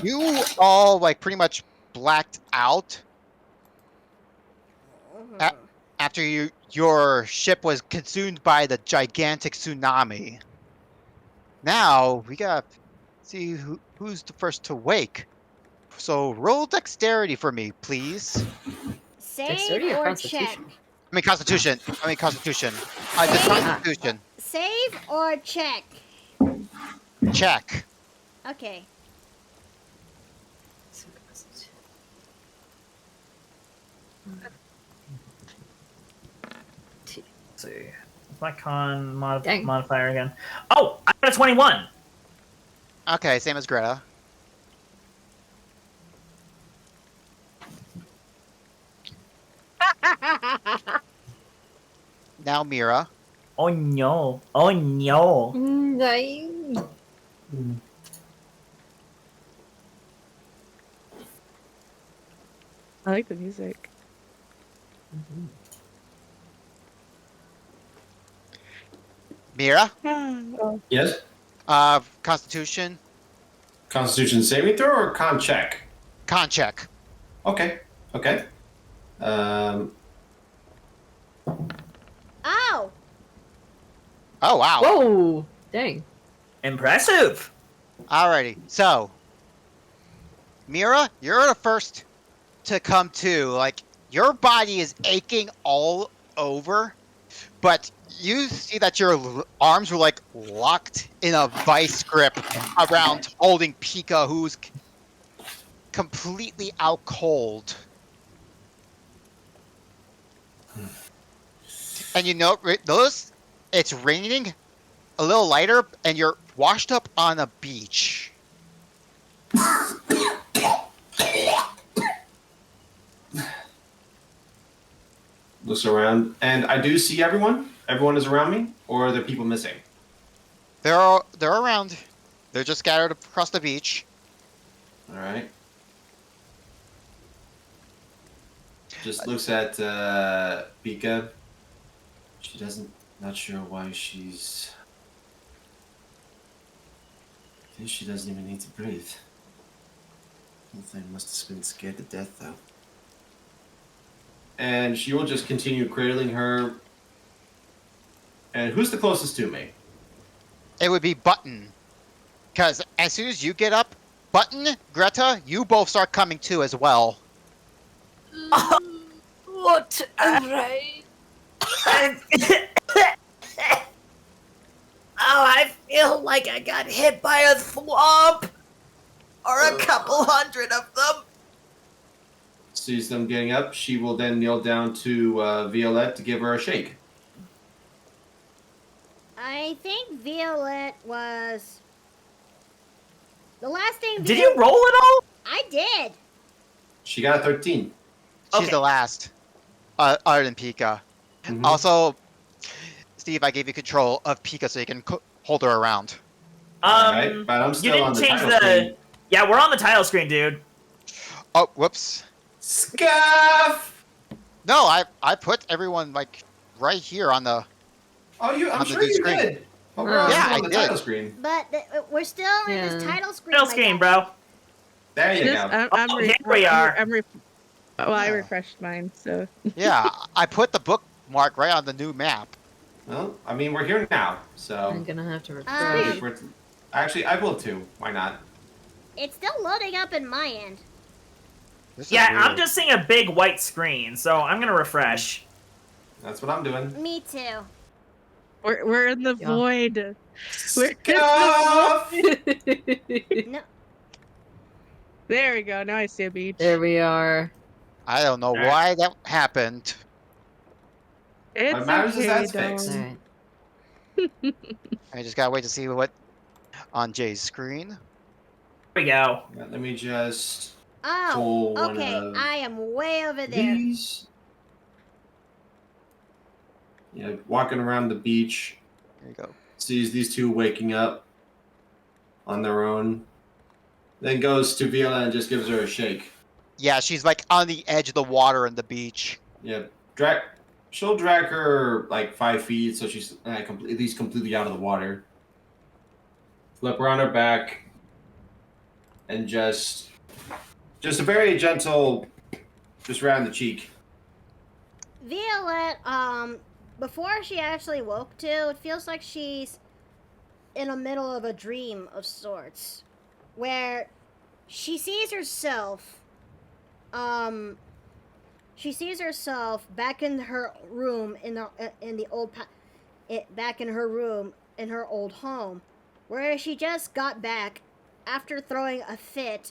you all like pretty much blacked out after your ship was consumed by the gigantic tsunami. Now we gotta see who's the first to wake. So roll dexterity for me, please. Save Dexterity or or check? Constitution? I mean Constitution. I did Save. Constitution. Save or check? Check. Okay. Let's see. What's my con Dang. modifier again? Oh, I got a 21. Okay, same as Greta. Now Mira. Oh no. Oh no. Nine. I like the music. Mira. Oh. Yes. Constitution. Constitution saving throw or con check? Con check. Okay. Okay. Oh! Oh wow. Whoa! Dang. Impressive. Alrighty, so Mira, you're the first to come to. Like your body is aching all over, but you see that your arms were like locked in a vice grip around holding Pika, who's completely out cold. And you notice it's raining a little lighter, and you're washed up on a beach. Looks around, and I do see everyone. Everyone is around me, or are there people missing? They're around. They're just scattered across the beach. All right. Just looks at Pika. She doesn't. Not sure why she's. I think she doesn't even need to breathe. The thing must have been scared to death, though. And she will just continue cradling her. And who's the closest to me? It would be Button. Because as soon as you get up, Button, Greta, you both start coming too as well. What a ride. I feel like I got hit by a thwomp! Or a couple hundred of them! Sees them getting up, she will then kneel down to Violette to give her a shake. I think Violette was... The last thing... Did you roll it all? I did! She got a 13. She's Okay. the last, other than Pika. Mhm. Also, Steve, I gave you control of Pika so you can hold her around. Alright, but I'm You still on didn't the change title the. screen. Yeah, we're on the title screen, dude. Oh, whoops. Scuff! No, I put everyone like right here on the. Oh, I'm On the sure new you screen. did. But we're Oh. also Yeah, on I the did. title screen. But we're still in this Yeah. title screen. Title my screen, guy. bro. There you Just, go. Oh, here we are. I Yeah. refreshed mine, so. Yeah, I put the bookmark right on the new map. Well, I mean, we're here now, I'm so. gonna have to Um, refresh. Actually, I will too. Why not? It's still loading up in my end. This is Yeah, I'm weird. just seeing a big white screen, so I'm gonna refresh. That's what I'm doing. Me too. We're in the Yeah. void. We're in Scuff! No. There we go. Now I see a beach. There we are. I don't know Alright. why that happened. It's What matters is okay, that's don't. fixed. Alright. I just gotta wait to see what on Jay's screen. Here we go. Let me just. pull one okay. of I am way over there. these. Yeah, walking around the beach, There you go. sees these two waking up on their own, then goes to Viola and just gives her a shake. Yeah, she's like on the edge of the water on the beach. Yeah, she'll drag her like 5 feet, so she's at least completely out of the water. Flip her on her back, and just a very gentle, just round the cheek. Violet, before she actually woke to, it feels like she's in the middle of a dream of sorts, where she sees herself, back in her room back in her room in her old home, where she just got back after throwing a fit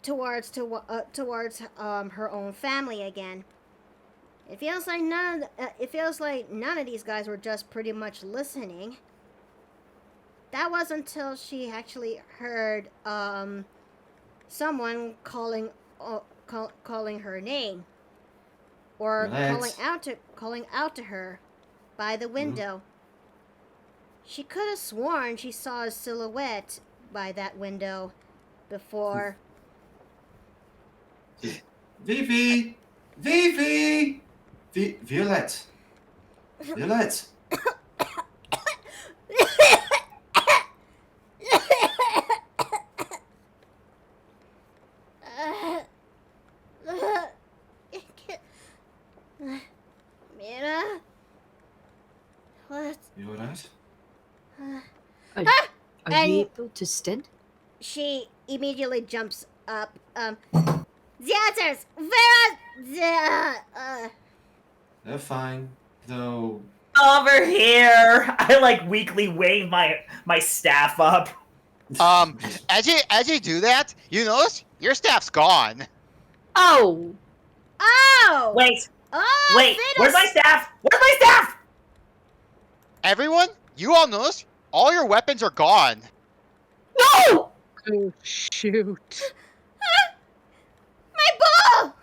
towards her own family again. It feels like none of these guys were just pretty much listening. That was until she actually heard someone calling her name, or calling out to her by the window. She could have sworn she saw a silhouette by that window before. Vivi! Vivi! Violet! Violet! Mira? What? You alright? Are And- you able to stand? She immediately jumps up. The answers! Where are They're fine, though. Over here. I like weakly wave my staff up. As you do that, you notice your staff's gone. Oh! Oh! Wait, Oh, wait. Venus! Where's my staff? Where's my staff? Everyone, you all notice all your weapons are gone. No! Oh, shoot. My ball!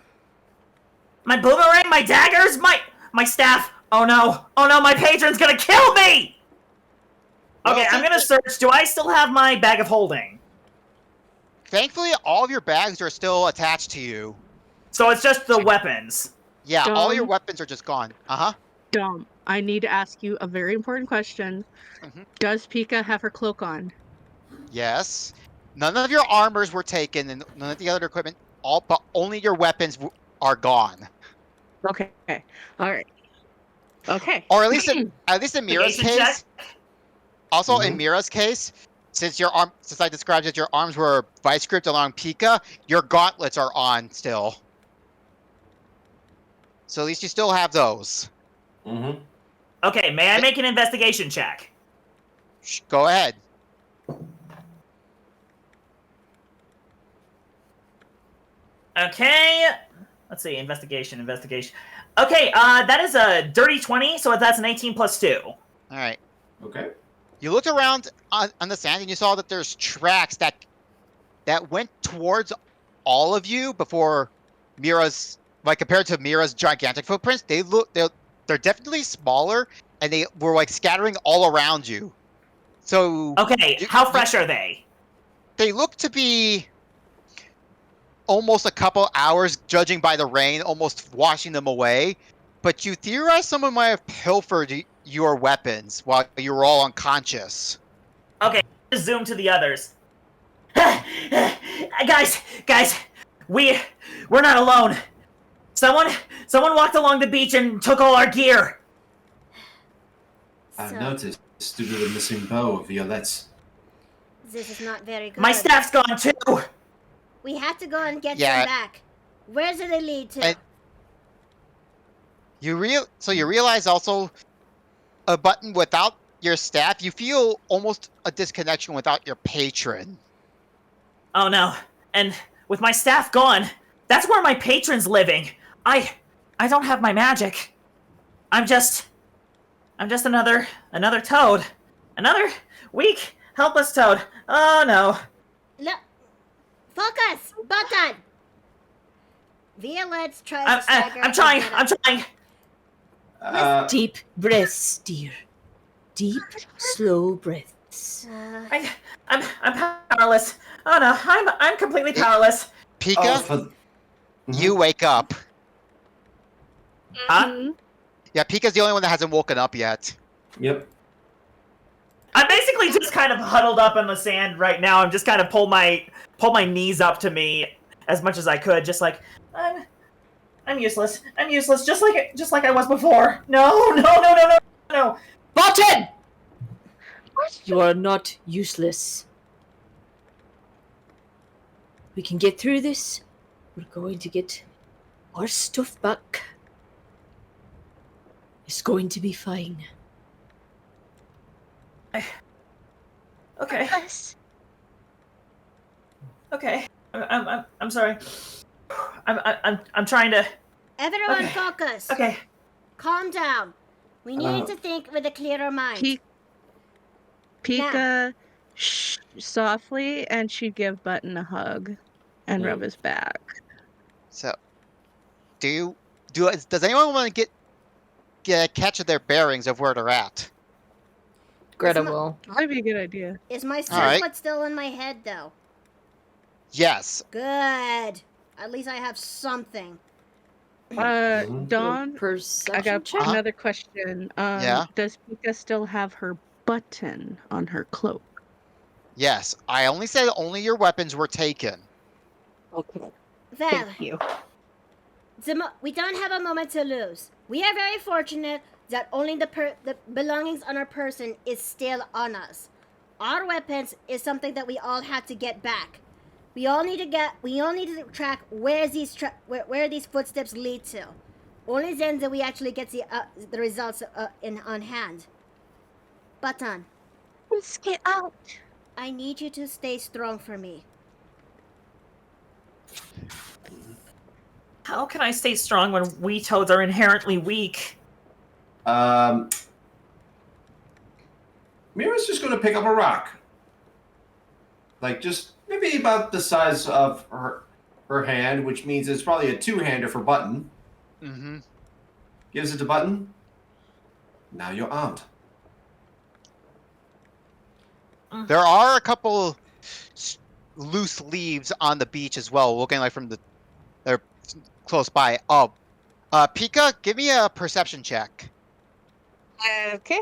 My boomerang, my daggers, my staff. Oh no, my patron's gonna kill me! Okay, Well, I'm gonna search. Do I still have my bag of holding? Thankfully, all of your bags are still attached to you. So it's just the weapons. Yeah, all your Dumb. weapons are just gone. Uh-huh. Dom, I need to ask you a very important question. Mhm. Does Pika have her cloak on? Yes. None of your armors were taken, and none of the other equipment. But only your weapons are gone. Okay. All right. Okay. Or at least in Mira's Investigation case. Also, in Mhm. Mira's case, since I described that your arms were vice gripped along Pika, your gauntlets are on still. So at least you still have those. Mm-hmm. Okay, may I make an investigation check? Go ahead. Okay. Let's see, investigation. Okay, that is a dirty 20, so that's an 18 plus 2. All right. Okay. You looked around on the sand and you saw that there's tracks that went towards all of you before Mira's, like compared to Mira's gigantic footprints, they're definitely smaller and they were like scattering all around you. So Okay, how fresh are they? they look to be almost a couple hours, judging by the rain, almost washing them away. But you theorize someone might have pilfered your weapons while you were all unconscious. Okay, let's zoom to the others. Guys, we're not alone. Someone walked along the beach and took all our gear. I've So, noticed due to the missing bow of Violet's. this is not very good. My staff's gone too. We have to go and get Yeah. them back. Where does it lead to? And- You realize also a button without your staff, you feel almost a disconnection without your patron. Oh no. And with my staff gone, that's where my patron's living. I don't have my magic. I'm just another toad. Another weak, helpless toad. Oh no. Look, focus button. Violet tries to stagger. I'm trying. I'm trying. Deep breaths, dear. Deep, slow breaths. I'm powerless. Oh no, I'm completely powerless. Pika, you wake up. Huh? Yeah, Pika's the only one that hasn't woken up yet. Yep. I'm basically just kind of huddled up in the sand right now. I'm just kind of pull my knees up to me as much as I could, just like I'm useless. I'm useless, just like I was before. No. Button! You are not useless. We can get through this. We're going to get our stuff back. It's going to be fine. Okay. Okay. I'm sorry. I'm trying to. Everyone, Okay. focus. Okay. Calm down. We need to think with a clearer mind. Pika softly, and she'd give Button a hug and rub his back. So, does anyone want to get a catch of their bearings of where they're at? Greta will. That'd be a good idea. Is my Alright. circlet still in my head, though? Yes. Good. At least I have something. Dawn, Perception I got check? another question. Yeah? Does Pika still have her button on her cloak? Yes. I only said only your weapons were taken. Okay. Well, Thank you. we don't have a moment to lose. We are very fortunate that only the belongings on our person is still on us. Our weapons is something that we all have to get back. We all need to track where these footsteps lead to. Only then do we actually get the results on hand. Button, Let's get out. I need you to stay strong for me. How can I stay strong when we toads are inherently weak? Mira's just going to pick up a rock. Like, just maybe about the size of her hand, which means it's probably a two-hander for Button. Mm-hmm. Gives it to Button. Now you're armed. There are a couple loose leaves on the beach as well, looking like they're close by. Oh, Pika, give me a perception check. Okay.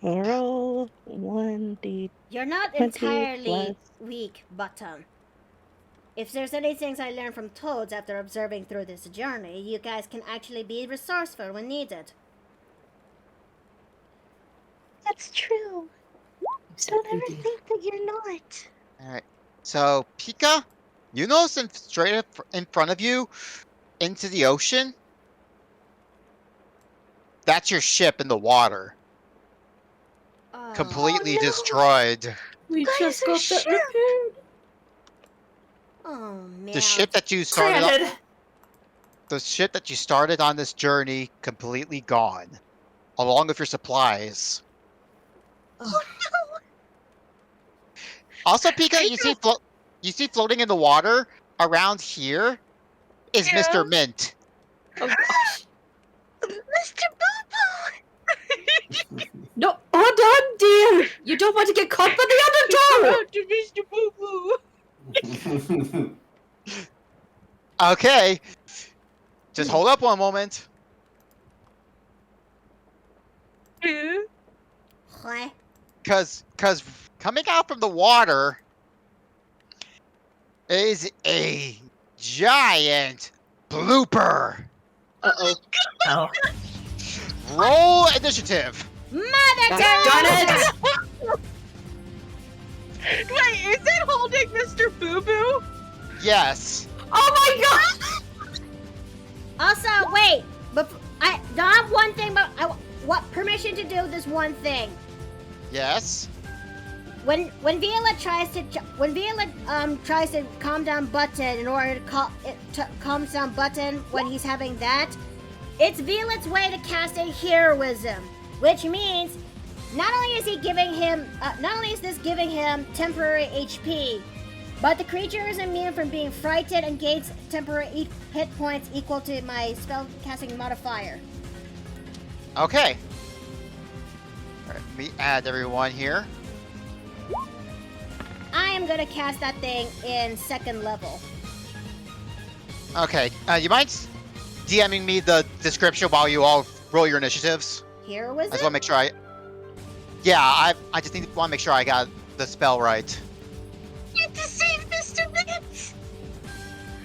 Roll 1d. You're not 20 entirely plus- weak, Button. If there's any things I learned from toads after observing through this journey, you guys can actually be resourceful when needed. That's true. Don't ever think that you're not. All right. So, Pika, you notice straight up in front of you, into the ocean. That's your ship in the water, Oh, completely no. destroyed. We Guys, just our got that ship. repaired. Oh, man. The ship that you started. Granted. The ship that you started on this journey, completely gone, along with your supplies. Oh no! Also, Pika, you see floating in the water around here is Yeah. Mr. Mint. Oh gosh. Mr. Boo Boo! No, hold on, dear. You don't want to get caught by the undertow. To Mr. Boo Boo! Okay. Just hold up one moment. What? Cause coming out from the water is a giant blooper. Uh-oh. Oh. Roll initiative. Mother Darn it! Wait, is it holding Mr. Boo Boo? Yes. Oh my god! Also, wait. But I don't have one thing, but I want permission to do this one thing. Yes. When Violet tries to calm down Button in order to calm down Button when he's having that, it's Violet's way to cast a heroism, which means not only is this giving him temporary HP, But the creature is immune from being frightened and gains temporary hit points equal to my spellcasting modifier. Okay. All right, let me add everyone here. I am gonna cast that thing in 2nd level. Okay, you mind DMing me the description while you all roll your initiatives? Heroism? I just want to make sure I... Yeah, I just want to make sure I got the spell right. You have to save Mr. Vince!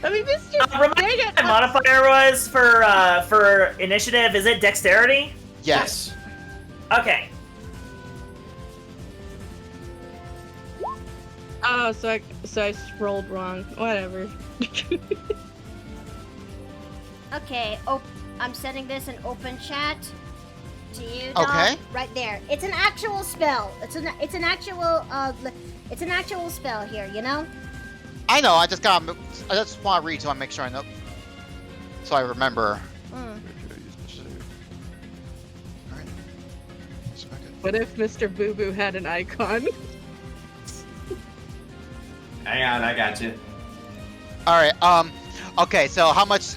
I mean, Mr. Remind me what my modifier was for initiative. Is it dexterity? Yes. Okay. Oh, so I scrolled wrong. Whatever. Okay, I'm sending this in open chat to you. Okay. Right there. It's an actual spell. It's an actual spell here, you know? I know, I just want to read so I make sure I know. So I remember. What if Mr. Boo Boo had an icon? Hang on, I got you. Alright, okay, so how much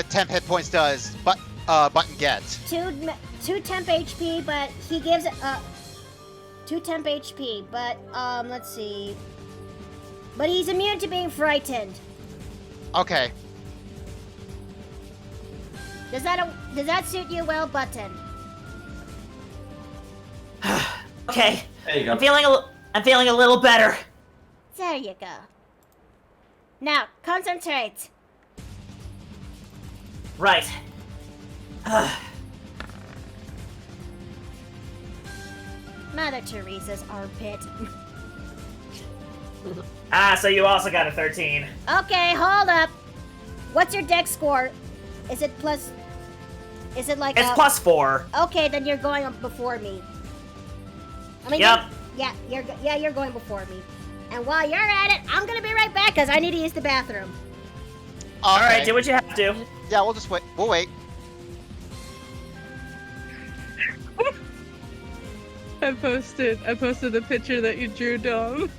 temp hit points does Button get? 2 temp HP, but he gives 2 temp HP, but let's see. But he's immune to being frightened. Okay. Does that suit you well, Button? Okay. There you go. I'm feeling a little better. There you go. Now, concentrate. Right. Mother Teresa's armpit. So you also got a 13. Okay, hold up. What's your dex score? Is it plus... Is it like It's plus 4. Okay, then you're going up before me. I mean, Yep. you're going before me. And while you're at it, I'm gonna be right back because I need to use the bathroom. Alright, do what you have to. Yeah, we'll just wait. We'll wait. I posted the picture that you drew, Dom.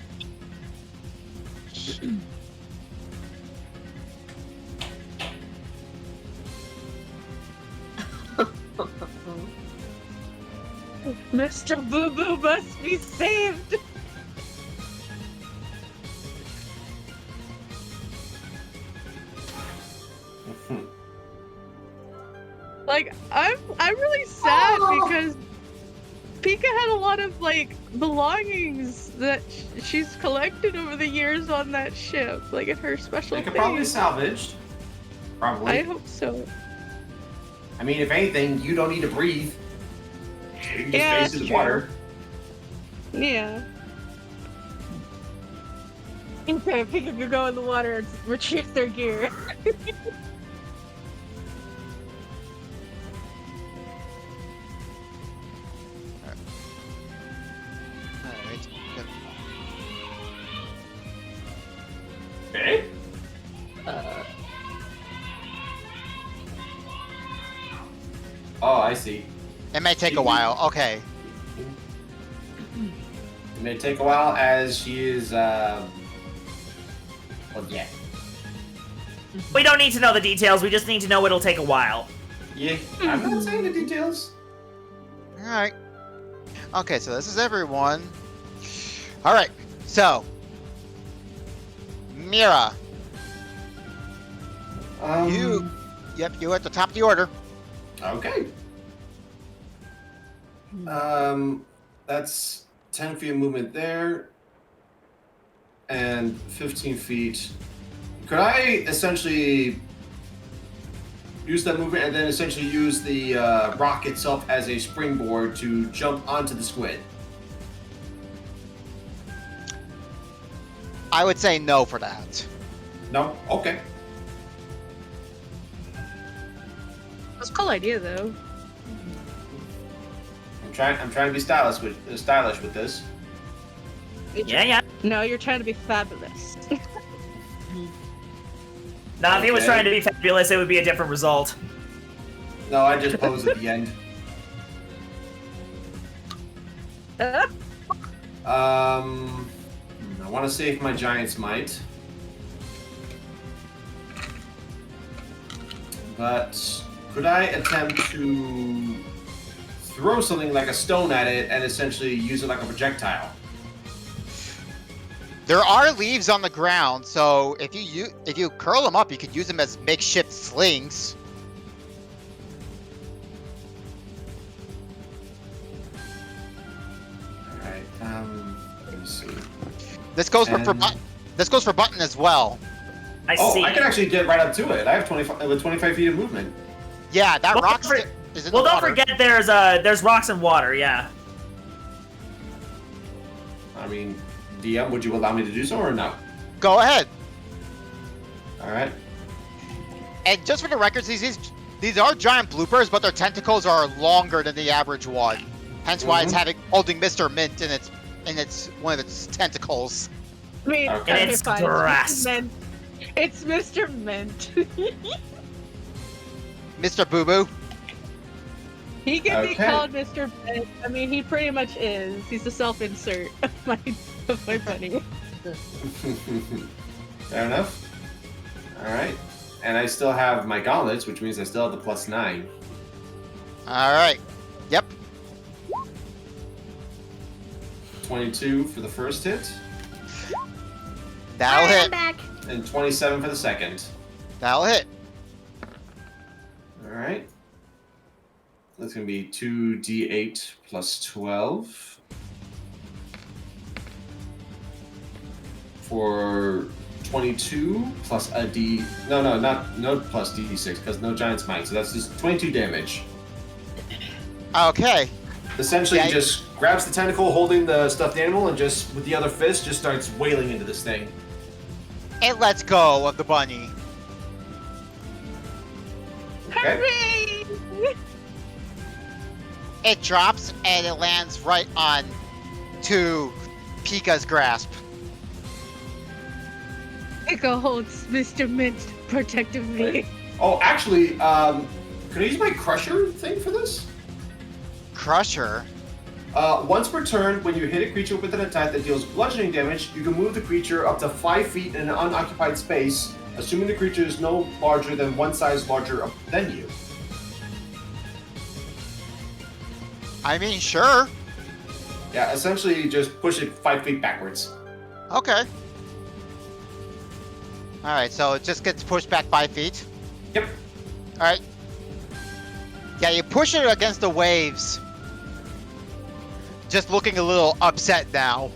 Mr. Boo Boo must be saved. Like, I'm really sad because Pika had a lot of, like, belongings that she's collected over the years on that ship, like in her special They could things. probably be salvaged. Probably. I hope so. I mean, if anything, you don't need to breathe. You can just Yeah, face that's the true. water. Yeah. Okay, Pika could go in the water and retrieve their gear. Alright. Yep. Okay. Oh, I see. It may take a while. Okay. It may take a while as she is, well, yeah. We don't need to know the details, we just need to know it'll take a while. Yeah, I'm not saying the details. Alright. Okay, so this is everyone. Alright, so. Mira, you at the top of the order. Okay. That's 10 feet of movement there. And 15 feet. Could I essentially use that movement and then essentially use the rock itself as a springboard to jump onto the squid? I would say no for that. No? Okay. That's a cool idea, though. I'm trying to be stylish with this. Yeah. No, you're trying to be fabulous. Now, if he was Okay. trying to be fabulous, it would be a different result. No, I just pose at the end. I want to save my Giant's Might. But could I attempt to throw something like a stone at it and essentially use it like a projectile? There are leaves on the ground, so if you curl them up, you could use them as makeshift slings. Alright, let me see. This goes for And- this goes for Button as well. I Oh, see. I can actually get right up to it. I have 25 feet of movement. Yeah, that Well, rock don't for- is in Well, the don't water. forget there's rocks and water. Yeah. I mean, DM, would you allow me to do so or no? Go ahead. Alright. And just for the records, these are giant bloopers, but their tentacles are longer than the average one. Hence why it's holding Mr. Mint in its one of its tentacles. I mean, Okay. And it's fine. grasp. It's Mr. Mint. Mr. Boo Boo. He can be Okay. called Mr. Mint. I mean, he pretty much is. He's the self-insert of my bunny. Fair enough. Alright. And I still have my gauntlets, which means I still have the +9. All right. Yep. 22 for the first hit, That'll I'm hit. back. and 27 for the second. That'll hit. Alright. That's going to be 2d8 plus 12. For 22 plus a d... No plus d6, because no Giant's Might, so that's just 22 damage. Okay. Essentially, Yeah, he just grabs the tentacle holding the stuffed animal and just, with the other fist, just starts wailing into this thing. It lets go of the bunny. Okay? Hooray! It drops and it lands right on to Pika's grasp. Pika holds Mr. Mint protectively. Oh, actually, can I use my Crusher thing for this? Crusher. Once per turn, when you hit a creature with an attack that deals bludgeoning damage, you can move the creature up to 5 feet in an unoccupied space, assuming the creature is no larger than one size larger than you. I mean, sure. Yeah, essentially, you just push it 5 feet backwards. Okay. Alright, so it just gets pushed back 5 feet. Yep. Alright. Yeah, you push it against the waves. Just looking a little upset now.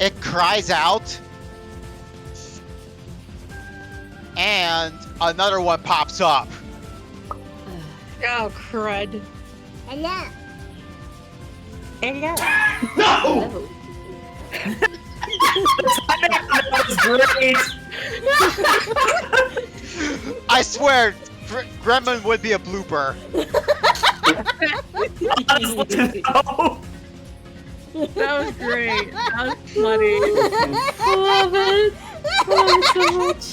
It cries out. And another one pops up. Oh, crud. Hello. Hello. No! That was great. I swear, Gremlin would be a blooper. Honestly, no. That was great. That was funny. I love it. I love it so much.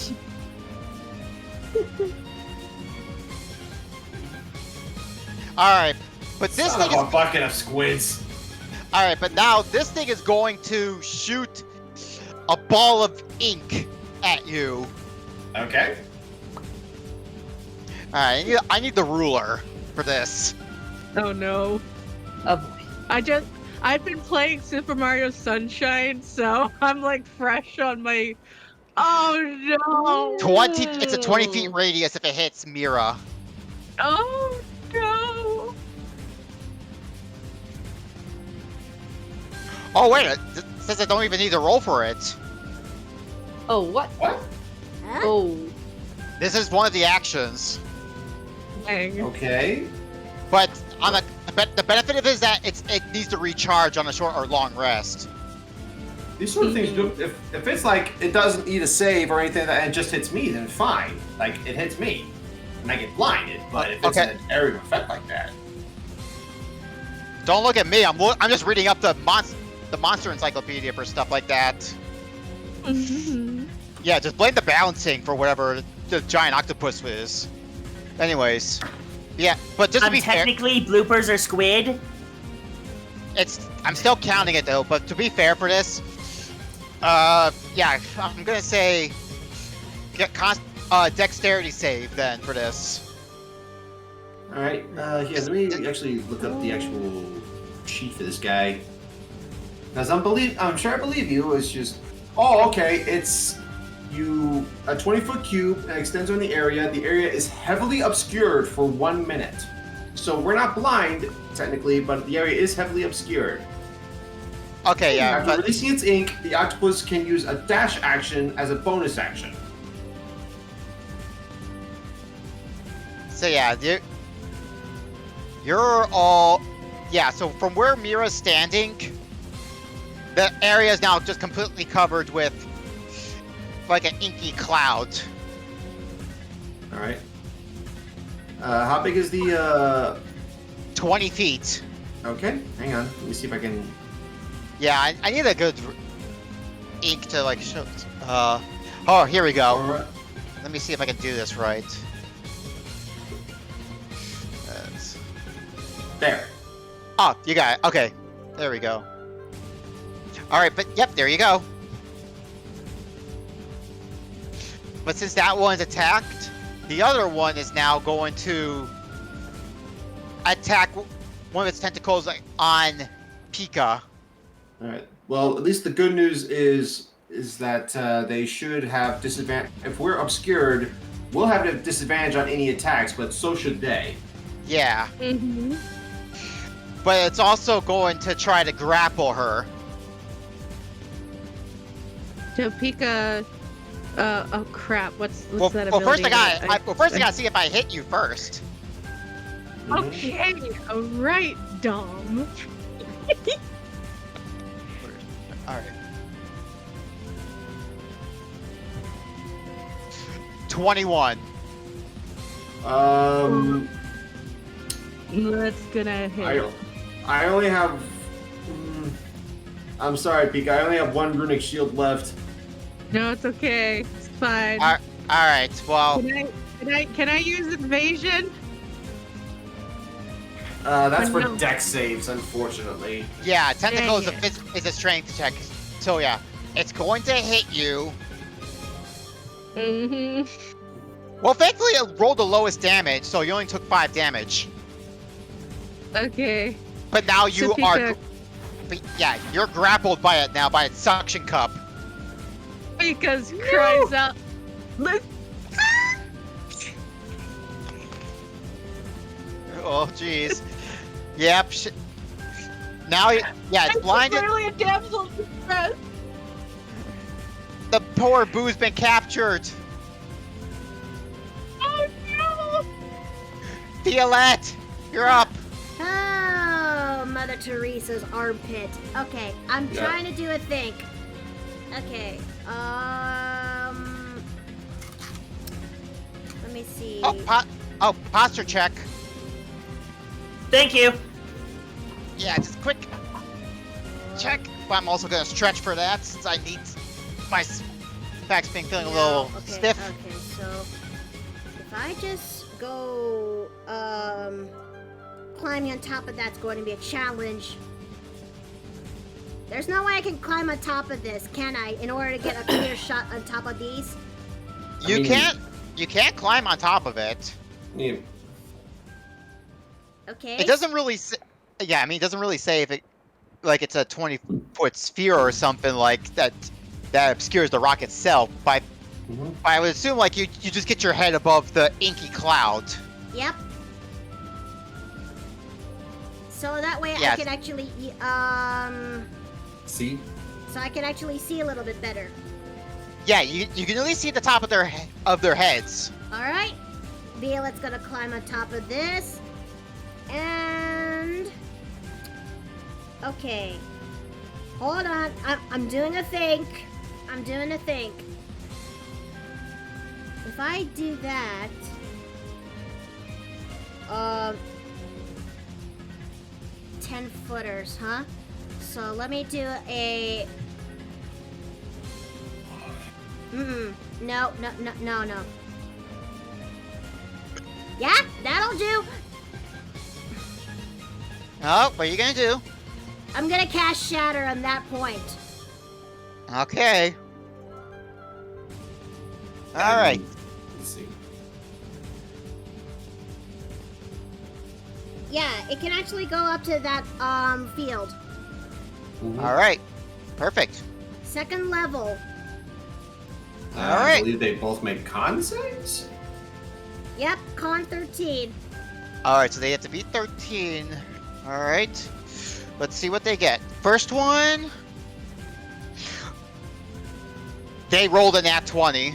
Alright, but this Son thing of is... a bucket of squids. Alright, but now this thing is going to shoot a ball of ink at you. Okay. Alright, I need the ruler for this. Oh no. Oh boy. I've been playing Super Mario Sunshine, so I'm like fresh on my. Oh no. 20. It's a 20 feet radius if it hits Mira. Oh no. Oh wait, it says I don't even need to roll for it. Oh, what? What? Huh? Oh. This is one of the actions. Dang. Okay. But the benefit of it is that it needs to recharge on a short or long rest. These sort of things do. If it's like it doesn't need a save or anything and it just hits me, then fine. Like it hits me, and I get blinded. But if it's Okay. an area of effect like that, Don't look at me. I'm just reading up the monster encyclopedia for stuff like that. Mhm. Yeah, just blame the balancing for whatever the giant octopus is. Anyways, yeah, but just to be fair, Technically, bloopers are squid. I'm still counting it though, but to be fair for this, yeah, I'm gonna say get dexterity save then for this. All right. Yeah. Let me actually look up the actual sheet for this guy. Because I'm sure I believe you. It's just. Oh, okay. It's a 20-foot cube that extends on the area. The area is heavily obscured for 1 minute. So we're not blind technically, but the area is heavily obscured. Okay, yeah. After releasing its ink, the octopus can use a dash action as a bonus action. So yeah, you're all, yeah. So from where Mira's standing, the area is now just completely covered with like an inky cloud. All right. How big is the? 20 feet. Okay, hang on. Let me see if I can. Yeah, I need a good ink to like show. Oh, here we go. All right. Let me see if I can do this right. There. Oh, you got it. Okay, there we go. All right, but yep, there you go. But since that one's attacked, the other one is now going to attack one of its tentacles on Pika. All right. Well, at least the good news is that they should have disadvantage. If we're obscured, we'll have a disadvantage on any attacks, but so should they. Yeah. Mm-hmm. But it's also going to try to grapple her. So Pika. Oh crap! What's Well, that well, ability? first I gotta see if I hit you first. Okay, alright, Dom. All right. 21. That's gonna hit. I only have. I'm sorry, Pika. I only have 1 runic shield left. No, it's okay. It's fine. All right. Well, Can I use evasion? That's for No. dex saves, unfortunately. yeah, tentacle Dang is a strength check. So yeah, it's going to hit you. Mm-hmm. Well, thankfully it rolled the lowest damage, so you only took 5 damage. Okay. But now you So are. Pika- But yeah, you're grappled by it now, by its suction cup. Because cries out. Oh, jeez. Yep. Now, yeah, it's blinded. Clearly a damsel in distress. The poor Boo's been captured. Oh no! Violette, you're up. Oh, Mother Teresa's armpit. Okay, I'm Yeah. trying to do a think. Okay, let me see. Oh, posture check. Thank you. Yeah, just quick check. But I'm also gonna stretch for that since I need my back's been feeling a little Okay, stiff. Okay, so if I just go, climbing on top of that's going to be a challenge. There's no way I can climb on top of this, can I? In order to get a clear shot on top of these? You can't climb on top of it. Yeah. Okay. It doesn't really yeah, I mean, it doesn't really say if it, like, it's a 20-foot sphere or something like that obscures the rock itself. But I would assume, like, you just get your head above the inky cloud. Yep. So that way I Yes. can actually, See? so I can actually see a little bit better. Yeah, you can at least see the top of their heads. All right. Violet's gonna climb on top of this, and okay. Hold on. I'm doing a think. If I do that, 10-footers, huh? So let me do a. No. Yeah, that'll do. Oh, what are you gonna do? I'm gonna cast Shatter on that point. Okay. All right. Let's see. Yeah, it can actually go up to that field. All right. Perfect. Second level. All I right. believe they both make con saves. Yep, con 13. All right. So they have to beat 13. All right. Let's see what they get. First one. They rolled a nat 20.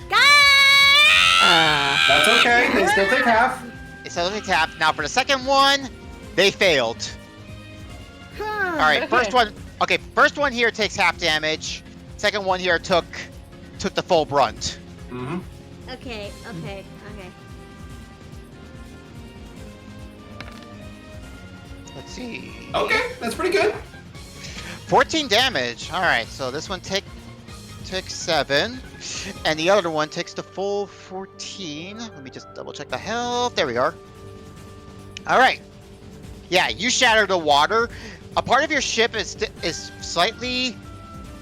That's okay. They still take half. It's only tapped. Now for the second one, they failed. Huh. All right. First one. Okay. First one here takes half damage. Second one here took the full brunt. Mm-hmm. Okay. Let's see. Okay, that's pretty good. 14 damage. All right. So this one takes 7, and the other one takes the full 14. Let me just double check the health. There we are. All right. Yeah, you shatter the water. A part of your ship is slightly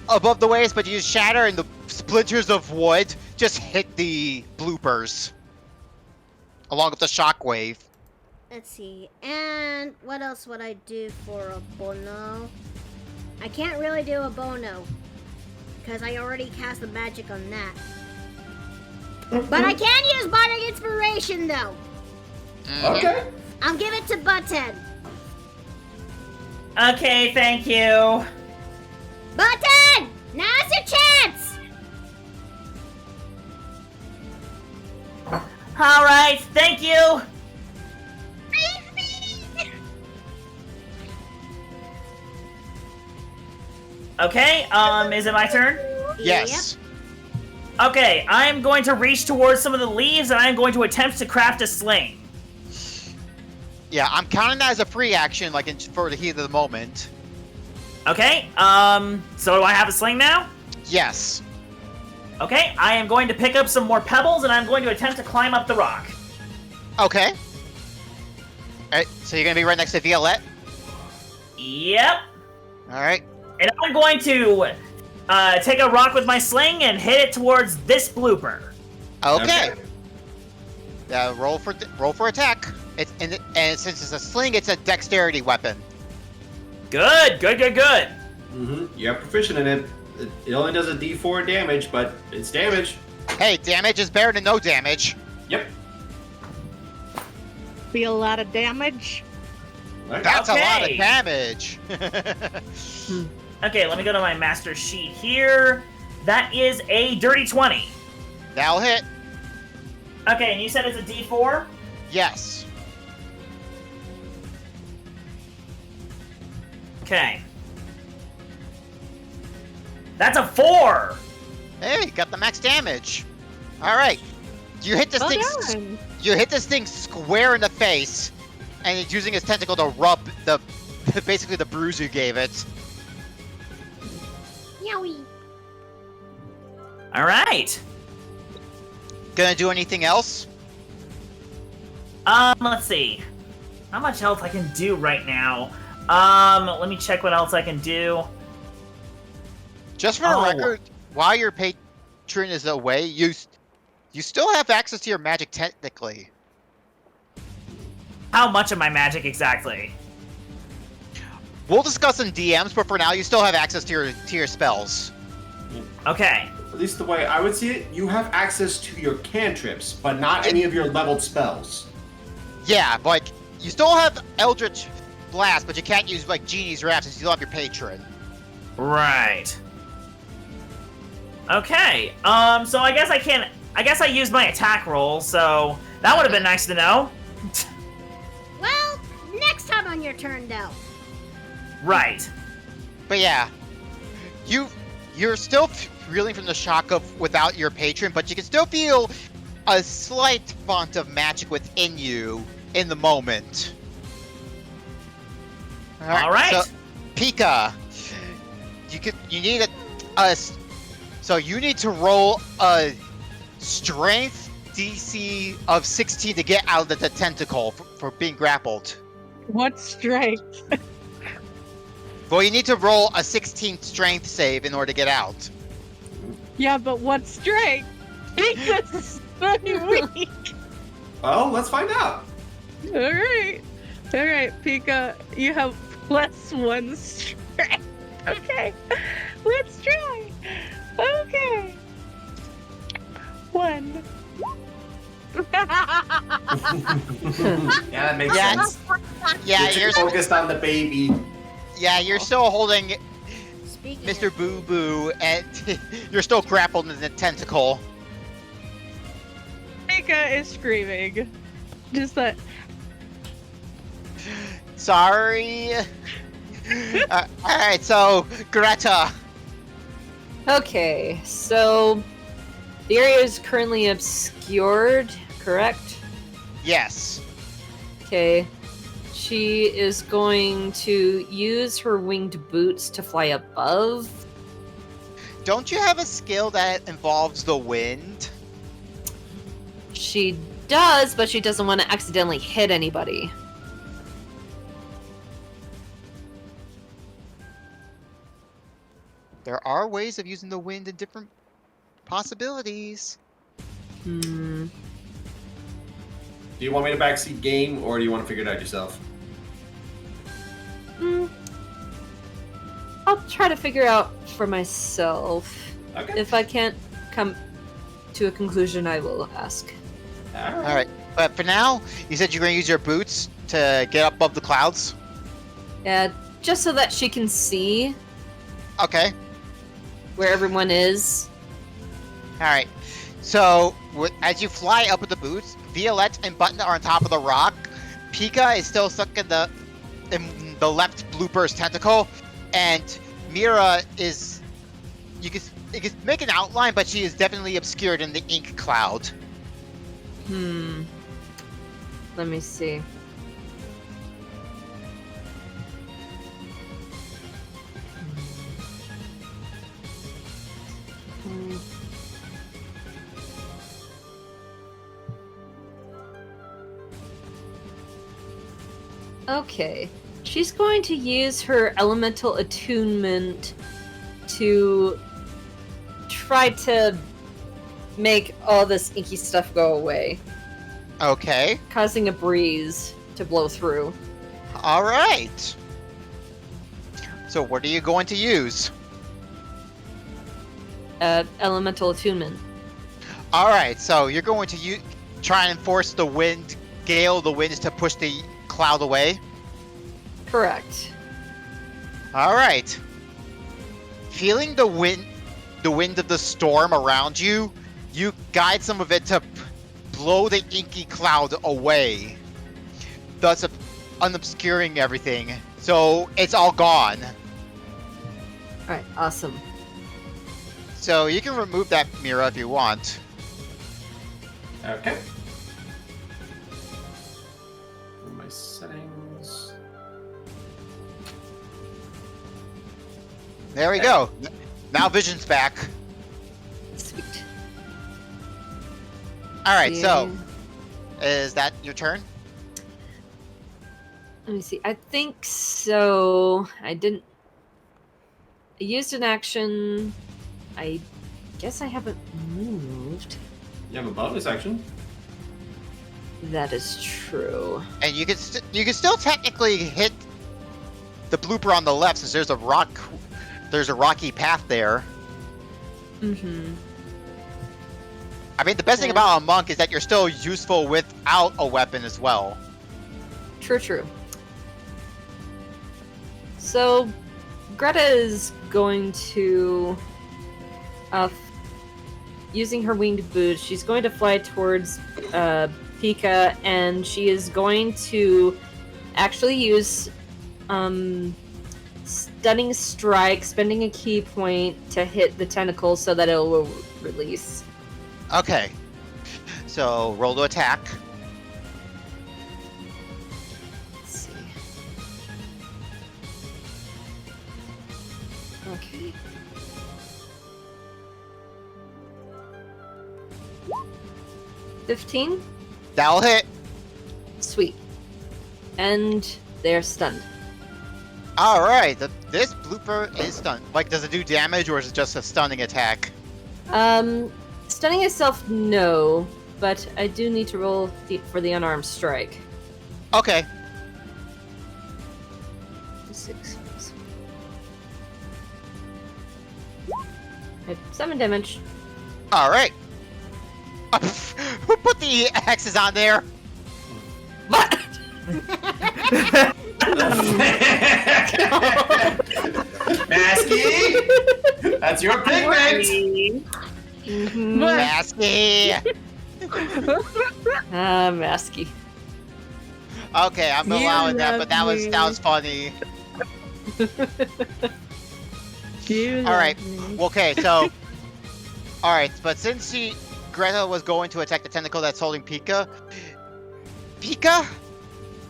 above the waist, but you shatter, and the splinters of wood just hit the bloopers, along with the shockwave. Let's see. And what else would I do for a Bono? I can't really do a Bono, because I already cast the magic on that. But I can use Bardic Inspiration, though. Okay. I'll give it to Button. Okay, thank you. Button! Now's your chance! All right, thank you. Okay, is it my turn? Yes. Okay, I'm going to reach towards some of the leaves and I'm going to attempt to craft a sling. Yeah, I'm counting that as a free action, like for the heat of the moment. Okay, so do I have a sling now? Yes. Okay, I am going to pick up some more pebbles and I'm going to attempt to climb up the rock. Okay. Alright, so you're gonna be right next to Violette? Yep. Alright. And I'm going to take a rock with my sling and hit it towards this blooper. Okay. Roll for attack. And since it's a sling, it's a dexterity weapon. Good. Mm-hmm. You're proficient in it. It only does a D4 damage, but it's damage. Hey, damage is better than no damage. Yep. Feel a lot of damage. Right. That's a lot of Okay. damage. Okay, let me go to my master sheet here. That is a dirty 20. That'll hit. Okay, and you said it's a D4? Yes. Okay. That's a 4! Hey, got the max damage. All right. You hit this Well thing. done. You hit this thing square in the face, and it's using its tentacle to rub the basically the bruise you gave it. Yowie. Alright. Gonna do anything else? Let's see. How much else I can do right now? Let me check what else I can do. Just for the record, while your patron is away, you still have access to your magic technically. How much of my magic exactly? We'll discuss in DMs, but for now, you still have access to your spells. Okay. At least the way I would see it, you have access to your cantrips, but not any of your leveled spells. Yeah, but like, you still have Eldritch Blast, but you can't use like Genie's Wrath since you still have your patron. Right. Okay. So I guess I used my attack roll, so that would have been nice to know. Well, next time on your turn, though. Right. But yeah, you're still reeling from the shock of without your patron, but you can still feel a slight font of magic within you in the moment. All right. So, Pika, you need so you need to roll a strength DC of 16 to get out of the tentacle for being grappled. What strength? Well, you need to roll a 16 strength save in order to get out. Yeah, but what strength? Pika's very weak. Well, let's find out. Alright, Pika, you have +1 strength. Okay, let's try. Okay. 1. Yeah, that makes Yeah. sense. Yeah, You're too focused on the baby. Yeah, you're still holding Speaking Mr. of- Boo Boo, and you're still grappled in the tentacle. Pika is screaming. Just that. Sorry. Alright, so, Greta. Okay, so the area is currently obscured, correct? Yes. Okay. She is going to use her winged boots to fly above. Don't you have a skill that involves the wind? She does, but she doesn't want to accidentally hit anybody. There are ways of using the wind in different possibilities. Hmm. Do you want me to backseat game, or do you want to figure it out yourself? I'll try to figure out for myself. Okay. If I can't come to a conclusion, I will ask. Alright, but for now, you said you're going to use your boots to get up above the clouds? Yeah, just so that she can see Okay. where everyone is. Alright. So, as you fly up with the boots, Violette and Button are on top of the rock. Pika is still stuck in the left blooper's tentacle, and Mira is... You can make an outline, but she is definitely obscured in the ink cloud. Let me see. Okay. She's going to use her elemental attunement to try to make all this inky stuff go away, Okay. causing a breeze to blow through. Alright. So what are you going to use? Elemental attunement. Alright, so you're going to try and force the wind, gale the winds to push the cloud away? Correct. Alright. Feeling the wind of the storm around you, you guide some of it to blow the inky cloud away, thus unobscuring everything. So it's all gone. Alright, awesome. So you can remove that Mira if you want. Okay. My settings. There we go. Now Vision's back. Sweet. Alright, so Yeah. is that your turn? Let me see. I think so. I used an action. I guess I haven't moved. You have a bonus action. That is true. And you can still technically hit the blooper on the left, since there's a rocky path there. Mm-hmm. I mean, the best thing Yeah. about a monk is that you're still useful without a weapon as well. True. So, Greta is going to, using her winged boots, she's going to fly towards Pika, and she is going to actually use Stunning Strike, spending a key point to hit the tentacle so that it will release. Okay. So, roll to attack. Let's see. Okay. $15? That'll hit. Sweet. And they're stunned. All right. This blooper is stunned. Like, does it do damage, or is it just a stunning attack? Stunning itself, no, but I do need to roll for the unarmed strike. Okay. 6. 7 damage. All right. Who put the X's on there? What? Masky! That's your pigment! Masky. Masky. Okay, I'm You allowing that, but that love was funny. You All right. love me. Okay, so, all right, but since Greta was going to attack the tentacle that's holding Pika,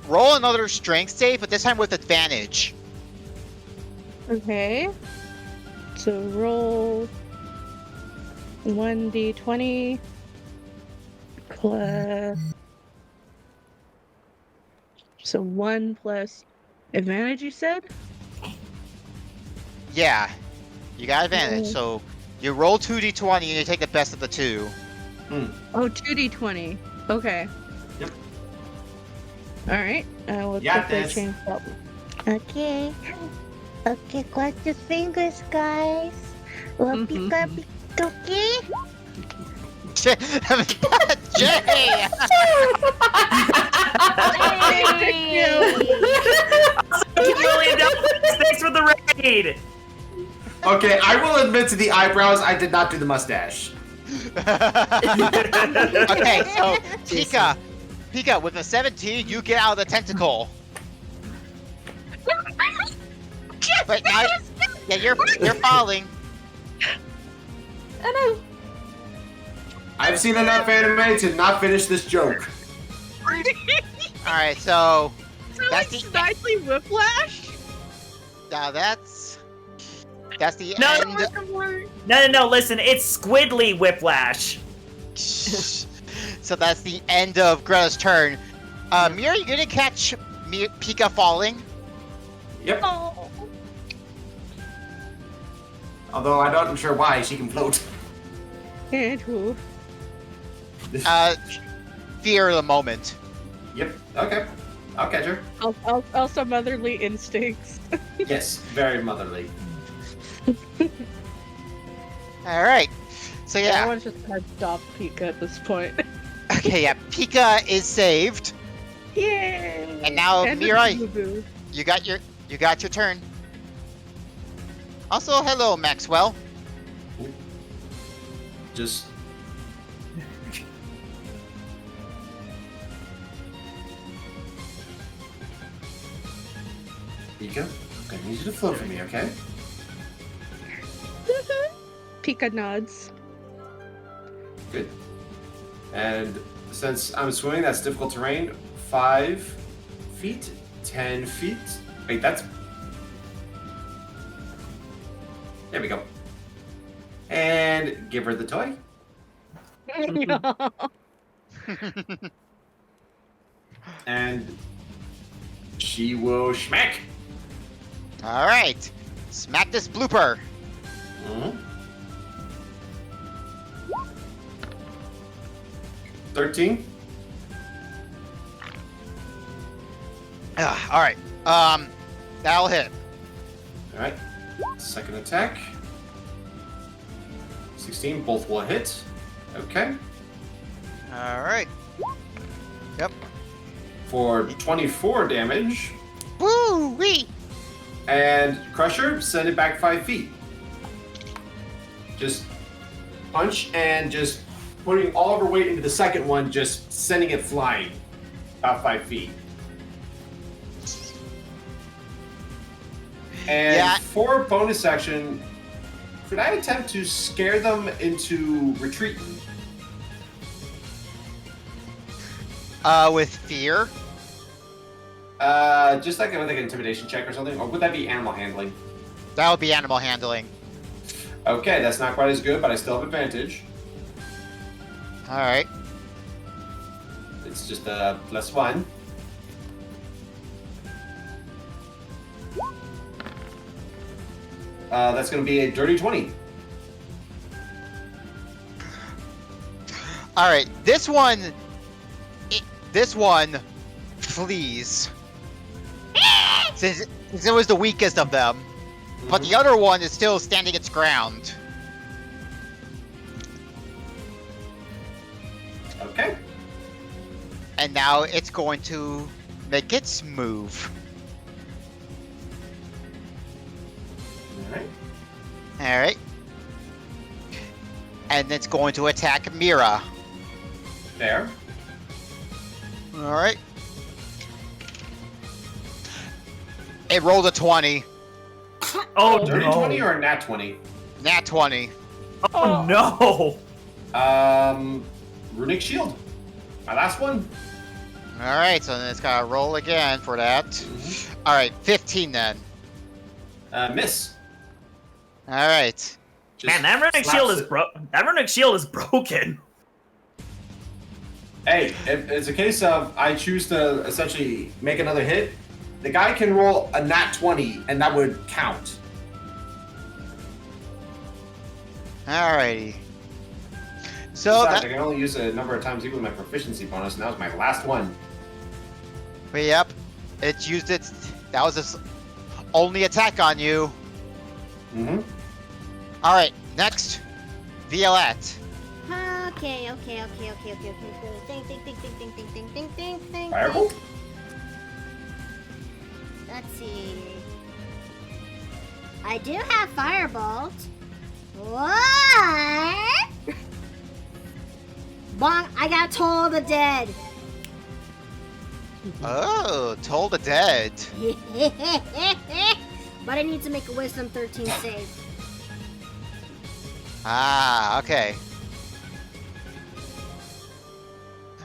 roll another strength save, but this time with advantage. Okay. So roll 1d20 plus. So 1 plus advantage, you said? Yeah, you got advantage. Okay. So you roll 2d20 and you take the best of the two. Oh, 2d20. Okay. Yep. Alright. I will Got quickly this. change that. Okay. Okay, cross your fingers, guys. Mhm. Okay? Jay! Thanks for the raid. Okay, I will admit to the eyebrows, I did not do the mustache. Okay, so Pika, with a 17, you get out of the tentacle. But now, yeah, you're falling. I've seen enough anime to not finish this joke. All right, so that's the Nicely whiplash? now that's the No. end. No, listen, it's Squidly Whiplash. So that's the end of Greta's turn. Mira, you gonna catch Pika falling? Yep. Although I'm not sure why she can float. And who? Fear of the moment. Yep. Okay. I'll catch her. Also motherly instincts. Yes, very motherly. All right. So I yeah. want to just adopt Pika at this point. Okay, yeah. Pika is saved. Yay! And now, And Mirai. Boo-Boo. You got your turn. Also, hello, Maxwell. Just. Pika, I need you to float for me, okay? Pika nods. Good. And since I'm swimming, that's difficult terrain. 5 feet, 10 feet. Wait, that's. There we go. And give her the toy. And she will smack. All right. Smack this blooper. Mhm. 13. All right. That'll hit. All right. Second attack. 16. Both will hit. Okay. All right. Yep. For 24 damage. Woo wee. And Crusher, send it back 5 feet. Just punch and just putting all of her weight into the second one, just sending it flying about 5 feet. And Yeah. for bonus action, could I attempt to scare them into retreating? With fear. Just like an intimidation check or something, or would that be animal handling? That would be animal handling. Okay, that's not quite as good, but I still have advantage. All right. It's just a +1. That's going to be a dirty 20. All right, this one flees since it was the weakest of them, but the other one is still standing its ground. Okay. And now it's going to make its move. Alright. All right. And it's going to attack Mira. There. All right. It rolled a 20. Oh, Dirty no. 20 or a nat 20? Nat 20. Oh, no. Runic Shield. My last one. All right, so then it's got to roll again for that. All right, 15 then. Miss. All right. Just Man, that runic slaps shield is it. That runic shield is broken. Hey, if it's a case of I choose to essentially make another hit, the guy can roll a nat 20, and that would count. All righty. So Besides, that, I can only use it a number of times equal to my proficiency bonus, and that was my last one. yep, it used its. That was its only attack on you. Mm-hmm. All right, next, Violette. Okay. Think. Fireball? Let's see. I do have Firebolt. What? Bonk, I got Toll of the Dead. Oh, Toll the Dead. But I need to make a Wisdom 13 save. Ah, okay.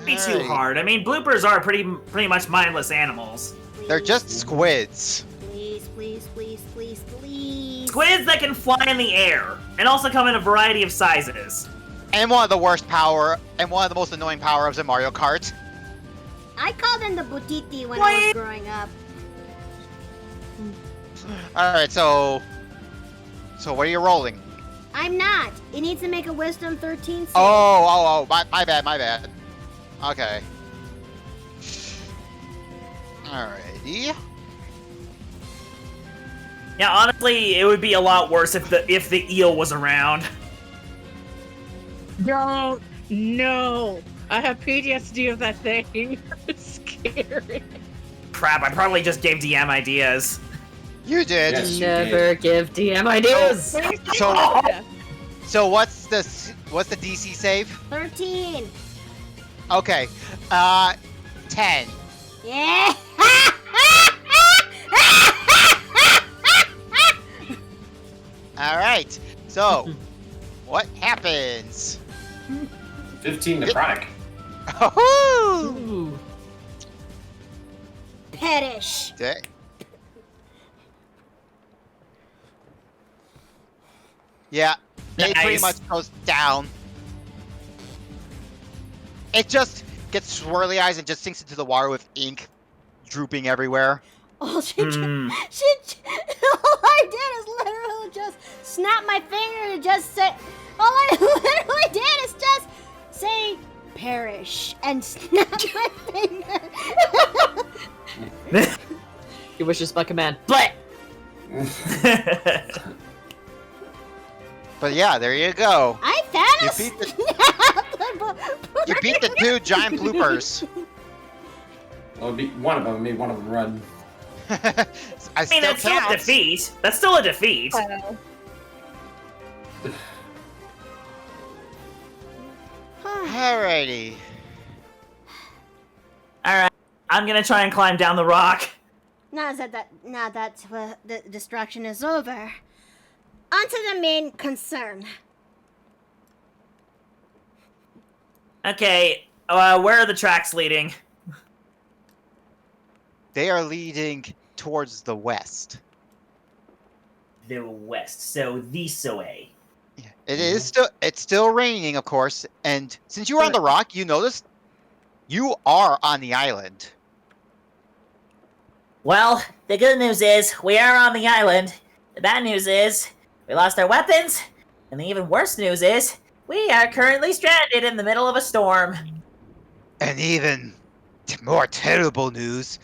Be too Alrighty. hard. I mean, bloopers are pretty much mindless animals. They're just squids. Please. Squids that can fly in the air, and also come in a variety of sizes. And one of the worst power, and one of the most annoying power-ups in Mario Kart. I called them the Butiti when I was growing up. All right, so what are you rolling? I'm not. It needs to make a Wisdom 13 save. Oh, my bad. Okay. Alrighty. Yeah, honestly, it would be a lot worse if the eel was around. Don't. No. I have PTSD of that thing. It's scary. Crap, I probably just gave DM ideas. You did. Yes. Never give DM ideas. So what's the DC save? 13. Okay. 10. Yeah. All right. So, what happens? 15 necrotic. Oh! Ooh. Perish. Yeah, it pretty Nice. much goes down. It just gets swirly eyes and just sinks into the water with ink drooping everywhere. All all I did is literally just snap my finger and just say. All I literally did is just say perish and snap my finger. Your wish is my command. But But yeah, there you go. I found You a beat the- snap. You beat the two giant bloopers. Well, one of them made one of them run. I I mean, still that's still a counts. defeat. That's still a defeat. Alrighty. Alright, I'm gonna try and climb down the rock. Now that the distraction is over, on to the main concern. Okay, where are the tracks leading? They are leading towards the west. The west, so this way. Yeah, it's still raining, of course, and since you were on the rock, you noticed you are on the island. Well, the good news is we are on the island, The bad news is, we lost our weapons, and the even worse news is, we are currently stranded in the middle of a storm. And even more terrible news,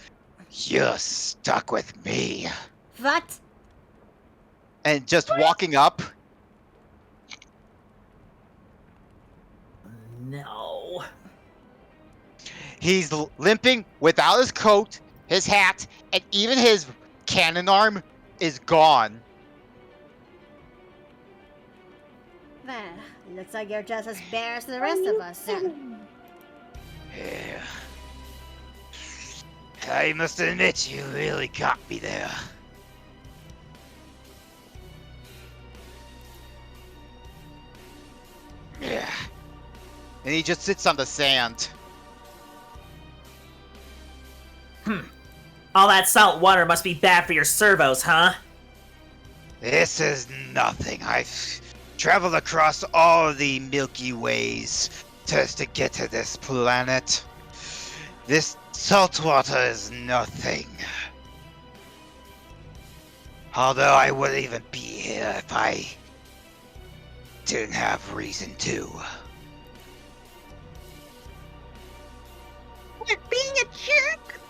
you're stuck with me. What? And just walking up, No. he's limping without his coat, his hat, and even his cannon arm is gone. Well, looks like you're just as bare as the rest of us, then. Yeah. I must admit, you really got me there. Yeah. And he just sits on the sand. All that salt water must be bad for your servos, huh? This is nothing. I've traveled across all the Milky Ways just to get to this planet. This salt water is nothing. Although I wouldn't even be here if I didn't have reason to. You're being a jerk!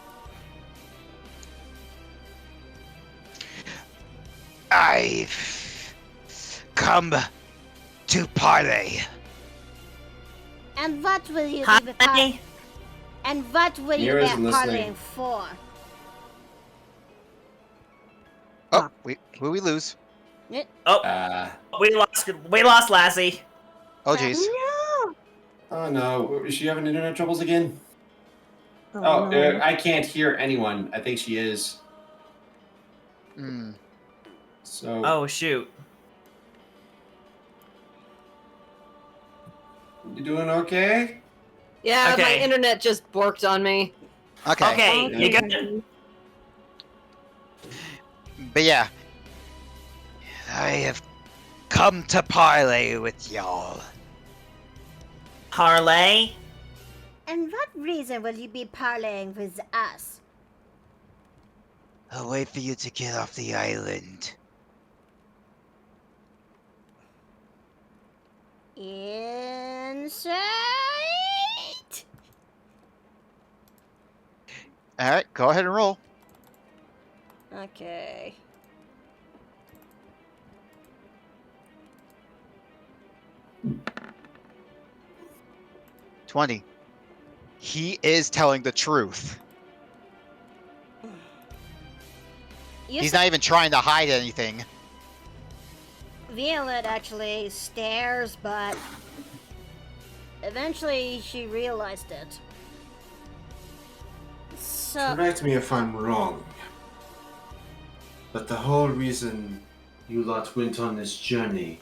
I've come to parley. And what will you Hi. be And what will you Mira be isn't listening. parlaying for? Oh, will we lose? Oh, we lost Lassie. Oh, jeez. Oh no, is she having internet troubles again? Oh, I can't hear anyone. I think she is. Hmm. So. Oh, shoot. You doing okay? Yeah, my Okay. internet just borked on me. Okay. Okay, you good? But yeah. I have come to parley with y'all. Parlay? And what reason will you be parlaying with us? I'll wait for you to get off the island. Insight? Alright, go ahead and roll. Okay. $20. He is telling the truth. He's not even trying to hide anything. Violet actually stares, but eventually she realized it. So, Correct me if I'm wrong, but the whole reason you lot went on this journey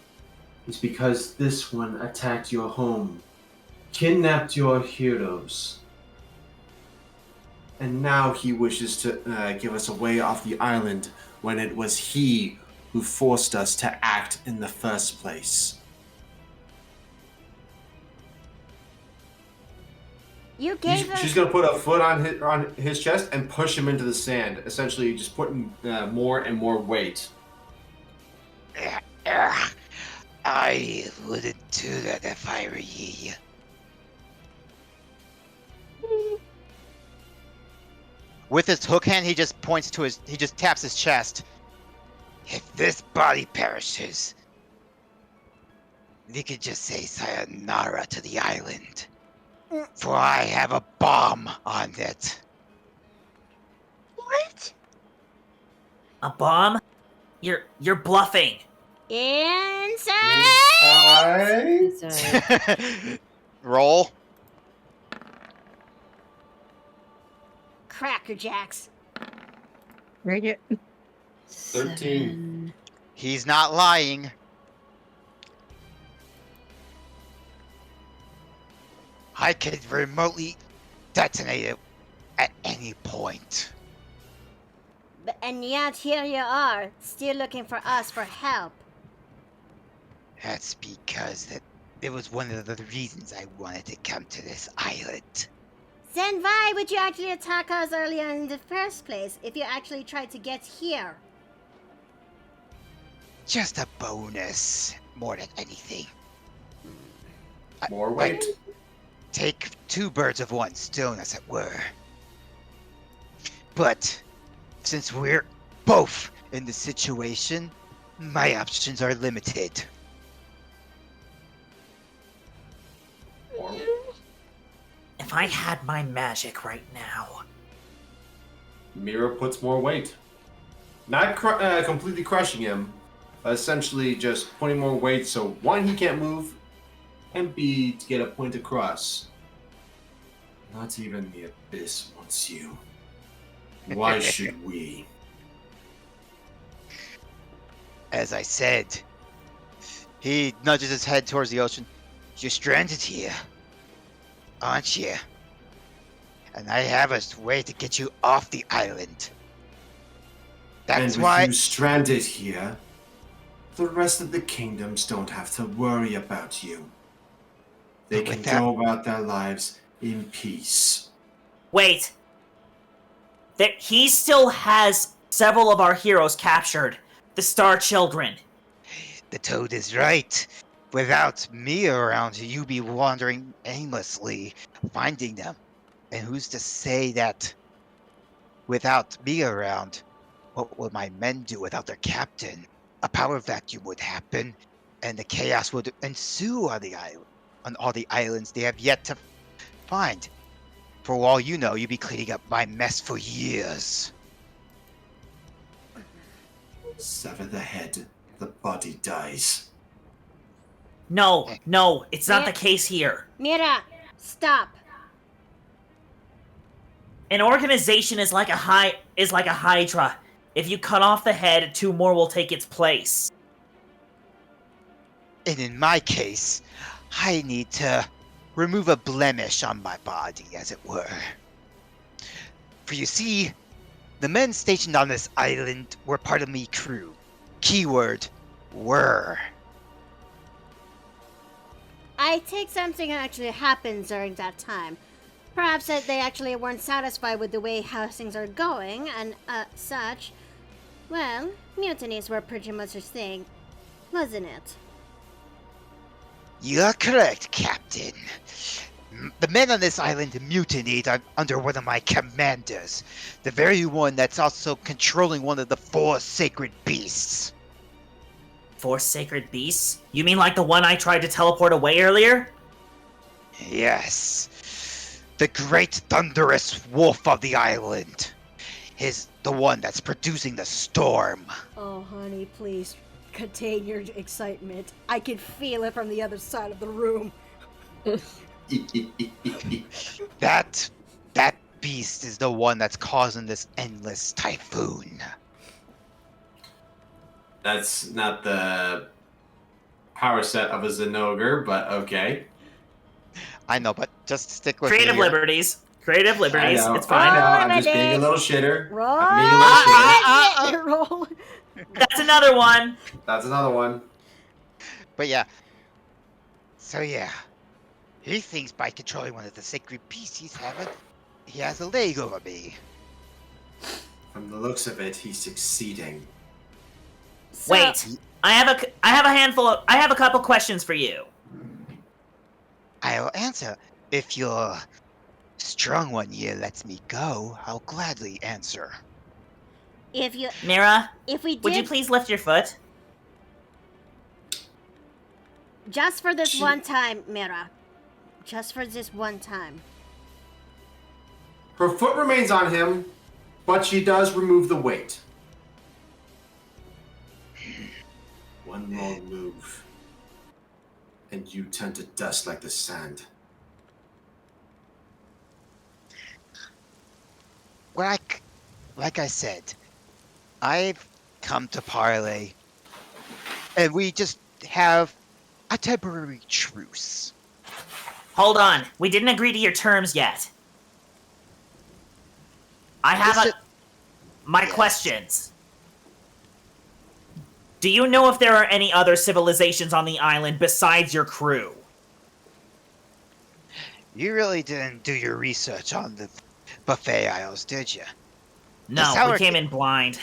is because this one attacked your home, kidnapped your heroes, and now he wishes to give us a way off the island when it was he who forced us to act in the first place. you gave us. She's gonna put a foot on his chest and push him into the sand, essentially just putting more and more weight. I wouldn't do that if I were ye. With his hook hand, he just taps his chest. If this body perishes, you could just say sayonara to the island. For I have a bomb on it. What? A bomb? You're bluffing. Insight? Roll. Cracker Jacks. Bring it. 13. He's not lying. I could remotely detonate it at any point. And yet here you are, still looking for us for help. That's because it was one of the reasons I wanted to come to this island. Then why would you actually attack us earlier in the first place if you actually tried to get here? just a bonus more than anything. More weight. Take two birds of one stone, as it were. But since we're both in this situation, my options are limited. If I had my magic right now. Mira puts more weight. Not completely crushing him, but essentially just putting more weight so one, he can't move, and B, to get a point across. Not even the Abyss wants you. Why should we? As I said, he nudges his head towards the ocean. You're stranded here, aren't you? And I have a way to get you off the island. That's and with why. you stranded here, the rest of the kingdoms don't have to worry about you. They But can with that- go about their lives in peace. Wait. He still has several of our heroes captured. The Star Children. The toad is right. Without me around, you'd be wandering aimlessly, finding them. And who's to say that without me around, what would my men do without their captain? A power vacuum would happen, and the chaos would ensue on the island, on all the islands they have yet to find. For all you know, you'd be cleaning up my mess for years. Sever the head, the body dies. No, it's not the case here. Mira, stop. An organization is like a hydra. If you cut off the head, two more will take its place. And in my case, I need to remove a blemish on my body, as it were. For you see, the men stationed on this island were part of me crew. Keyword, were. I take something actually happens during that time. Perhaps that they actually weren't satisfied with the way how things are going, and such. Well, mutinies were pretty much a thing, wasn't it? You're correct, Captain. The men on this island mutinied under one of my commanders, the very one that's also controlling one of the 4 sacred beasts. 4 sacred beasts? You mean like the one I tried to teleport away earlier? Yes. The great thunderous wolf of the island is the one that's producing the storm. Oh, honey, please contain your excitement. I can feel it from the other side of the room. That beast is the one that's causing this endless typhoon. That's not the power set of a Zenogre, but okay. I know, but just stick with Creative me here. liberties. Creative liberties. I know, It's I fine. know, I'm just Roll being a it. little shitter. Roll I'm being a little shitter. Roll. That's another one. That's another one. But yeah. So yeah. He thinks by controlling one of the sacred beasts he has a leg over me. From the looks of it, he's succeeding. So- Wait. I have a couple questions for you. I'll answer. If your strong one here lets me go, I'll gladly answer. If Mira, we would you did please lift your foot? just for this one time, Mira. Just for this one time. Her foot remains on him, but she does remove the weight. One wrong move, and you turn to dust like the sand. Well, like I said, I've come to parley, and we just have a temporary truce. Hold on. We didn't agree to your terms yet. I have my Yes. questions. Do you know if there are any other civilizations on the island besides your crew? You really didn't do your research on the Buffet Isles, did you? No, Sour we came in blind.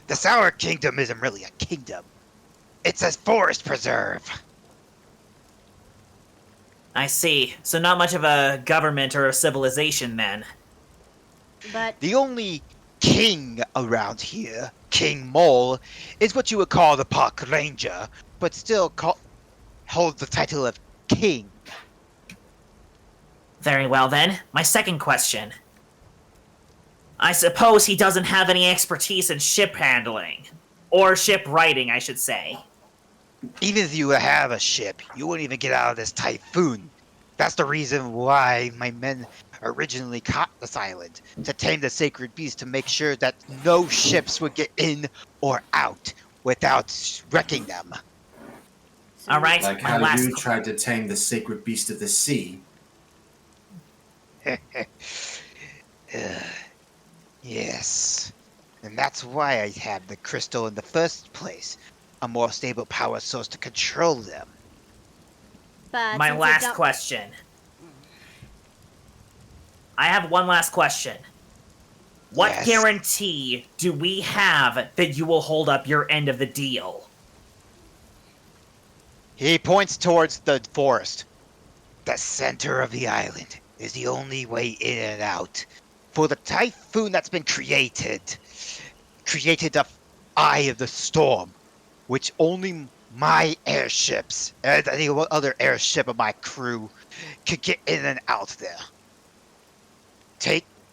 The Sour Kingdom isn't really a kingdom. It's a forest preserve. I see. So not much of a government or a civilization, then. But The only king around here, King Mole, is what you would call the park ranger, but still holds the title of king. Very well, then. My second question. I suppose he doesn't have any expertise in ship handling. Or ship righting, I should say. Even if you have a ship, you wouldn't even get out of this typhoon. That's the reason why my men originally caught this island, to tame the sacred beast, to make sure that no ships would get in or out without wrecking them. Alright, Like my how last... you tried to tame the sacred beast of the sea. Yes. And that's why I have the crystal in the first place. A more stable power source to control them. but My since you last don't- question. I have one last question. What Yes. guarantee do we have that you will hold up your end of the deal? He points towards the forest. The center of the island is the only way in and out. For the typhoon that's been created the eye of the storm, which only my airships and any other airship of my crew could get in and out there.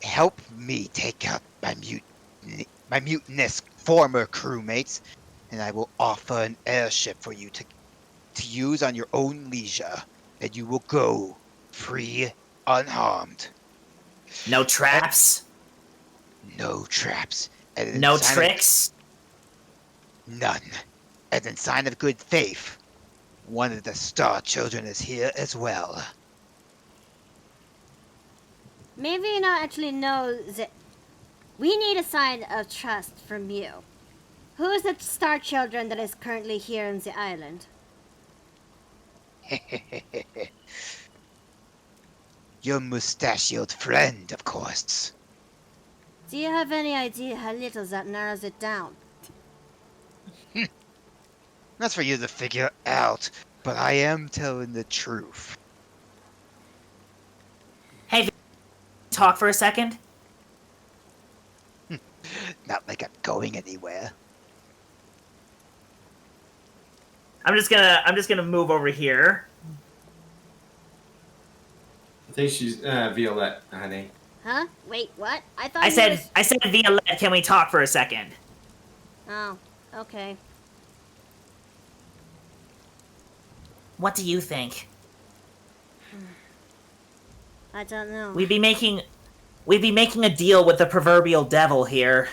Help me take out my mutinous former crewmates, and I will offer an airship for you to use on your own leisure, and you will go free, unharmed. No traps? No traps. And in No sign of- tricks? None. And in sign of good faith, one of the Star Children is here as well. maybe you don't actually know that we need a sign of trust from you. Who is the Star Children that is currently here on the island? Your mustachioed friend, of course. Do you have any idea how little that narrows it down? That's for you to figure out, but I am telling the truth. Hey, talk for a second? Not like I'm going anywhere. I'm just gonna move over here. I think she's Violette, honey. Huh? Wait, what? I thought I you said, was- I said, Violette, can we talk for a second? Oh, okay. What do you think? I don't know. We'd be making a deal with the proverbial devil here.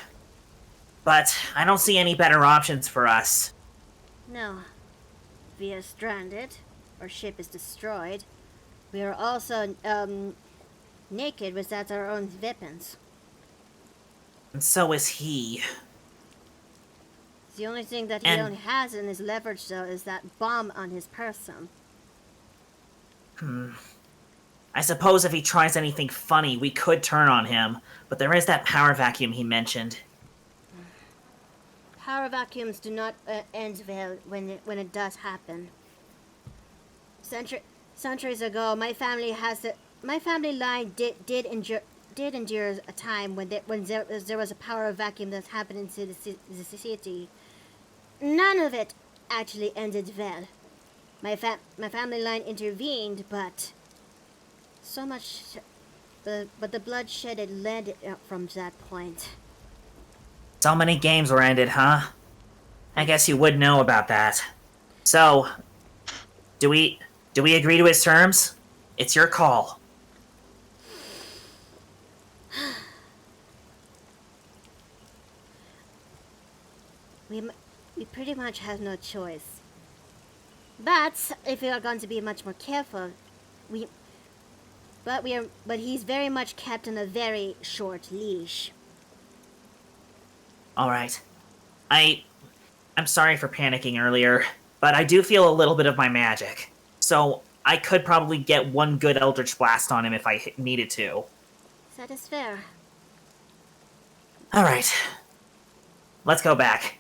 But I don't see any better options for us. No. We are stranded. Our ship is destroyed. We are also, naked without our own weapons. And so is he. The only thing that he And- only has in his leverage, though, is that bomb on his person. I suppose if he tries anything funny, we could turn on him. But there is that power vacuum he mentioned. Power vacuums do not end well when it does happen. Centuries ago, my family line did endure a time when there was a power vacuum that happened into the city. None of it actually ended well. My family line intervened, but so much, but the bloodshed had led from that point. So many games were ended, huh? I guess you would know about that. So, do we agree to his terms? It's your call. We pretty much have no choice. But if we are going to be much more careful, but he's very much kept on a very short leash. All right. I'm sorry for panicking earlier, but I do feel a little bit of my magic. So, I could probably get one good Eldritch Blast on him if I needed to. That is fair. All right. Let's go back.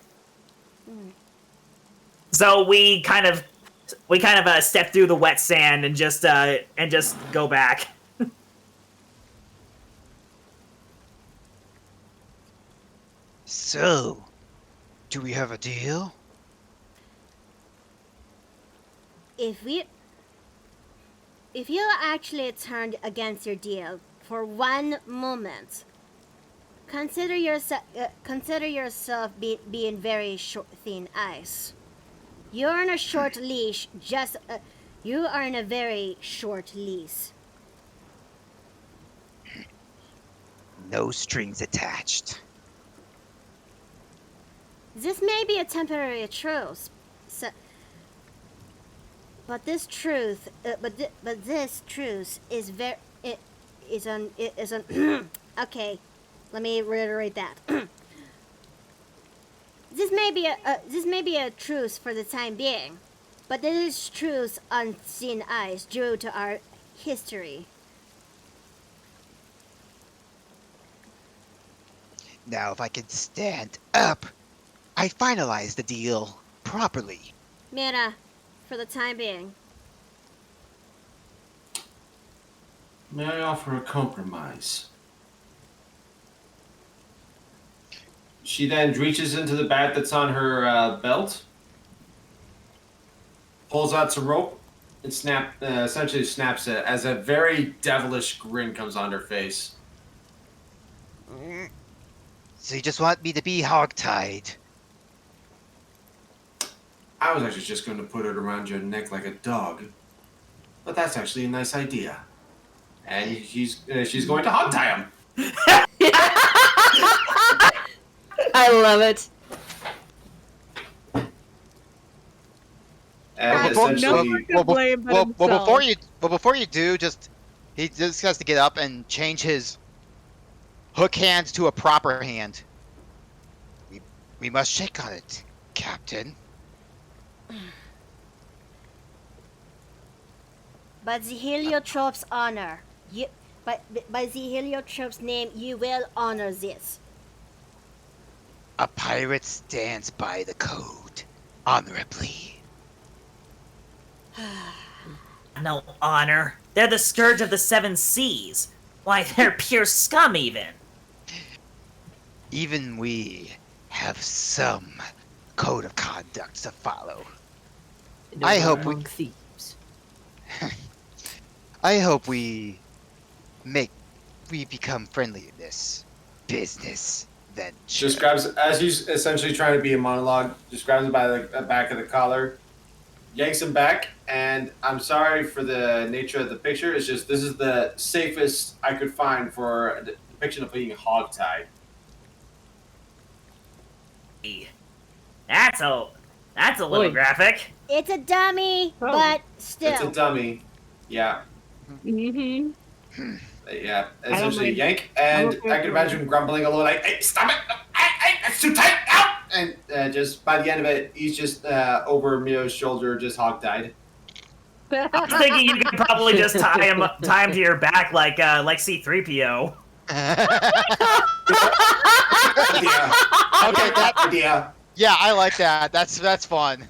So we kind of step through the wet sand and just go back. So, do we have a deal? If you actually turned against your deal for one moment, consider yourself being very thin ice. You're on a short leash. You are in a very short leash. No strings attached. This may be a temporary truce, but this truth is okay. Let me reiterate that. This may be a truce for the time being, but this is truce on thin ice due to our history. Now, if I can stand up, I finalize the deal properly. Mira, for the time being. May I offer a compromise? She then reaches into the bat that's on her belt, pulls out some rope, and essentially snaps it as a very devilish grin comes on her face. So you just want me to be hogtied? I was actually just going to put it around your neck like a dog, but that's actually a nice idea. And she's going to hogtie him. I love it. And Well, essentially, before you do, he just has to get up and change his hook hand to a proper hand. We must shake on it, Captain. By the Heliotrope's honor, by the Heliotrope's name, you will honor this. A pirate stands by the code, honorably. No honor. They're the scourge of the seven seas. Why, they're pure scum, even. Even we have some code of conduct to follow. I hope we- among thieves. I hope we become friendly in this business venture. just grabs, as he's essentially trying to be a monologue, just grabs him by the back of the collar, yanks him back, and I'm sorry for the nature of the picture. It's just this is the safest I could find for a depiction of being hogtied. That's a little Oi. graphic. It's a dummy, Oh. but still. It's a dummy. Yeah. Mm-hmm. Yeah, don't essentially like- yank, I and don't I like can the- imagine grumbling a little like, "Hey, stop it! Hey, that's too tight! Out!" And just by the end of it, he's just over Mio's shoulder, just hog-tied. I was thinking you could probably just tie him to your back like C-3PO. Yeah. Okay, idea. yeah, I like that. That's fun.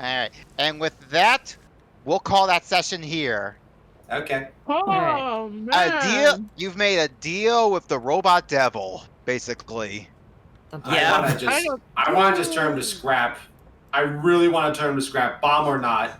All right, and with that, we'll call that session here. Okay. Oh, man. A deal. You've made a deal with the robot devil, basically. Yeah. I want to just turn him to scrap. I really want to turn him to scrap, bomb or not.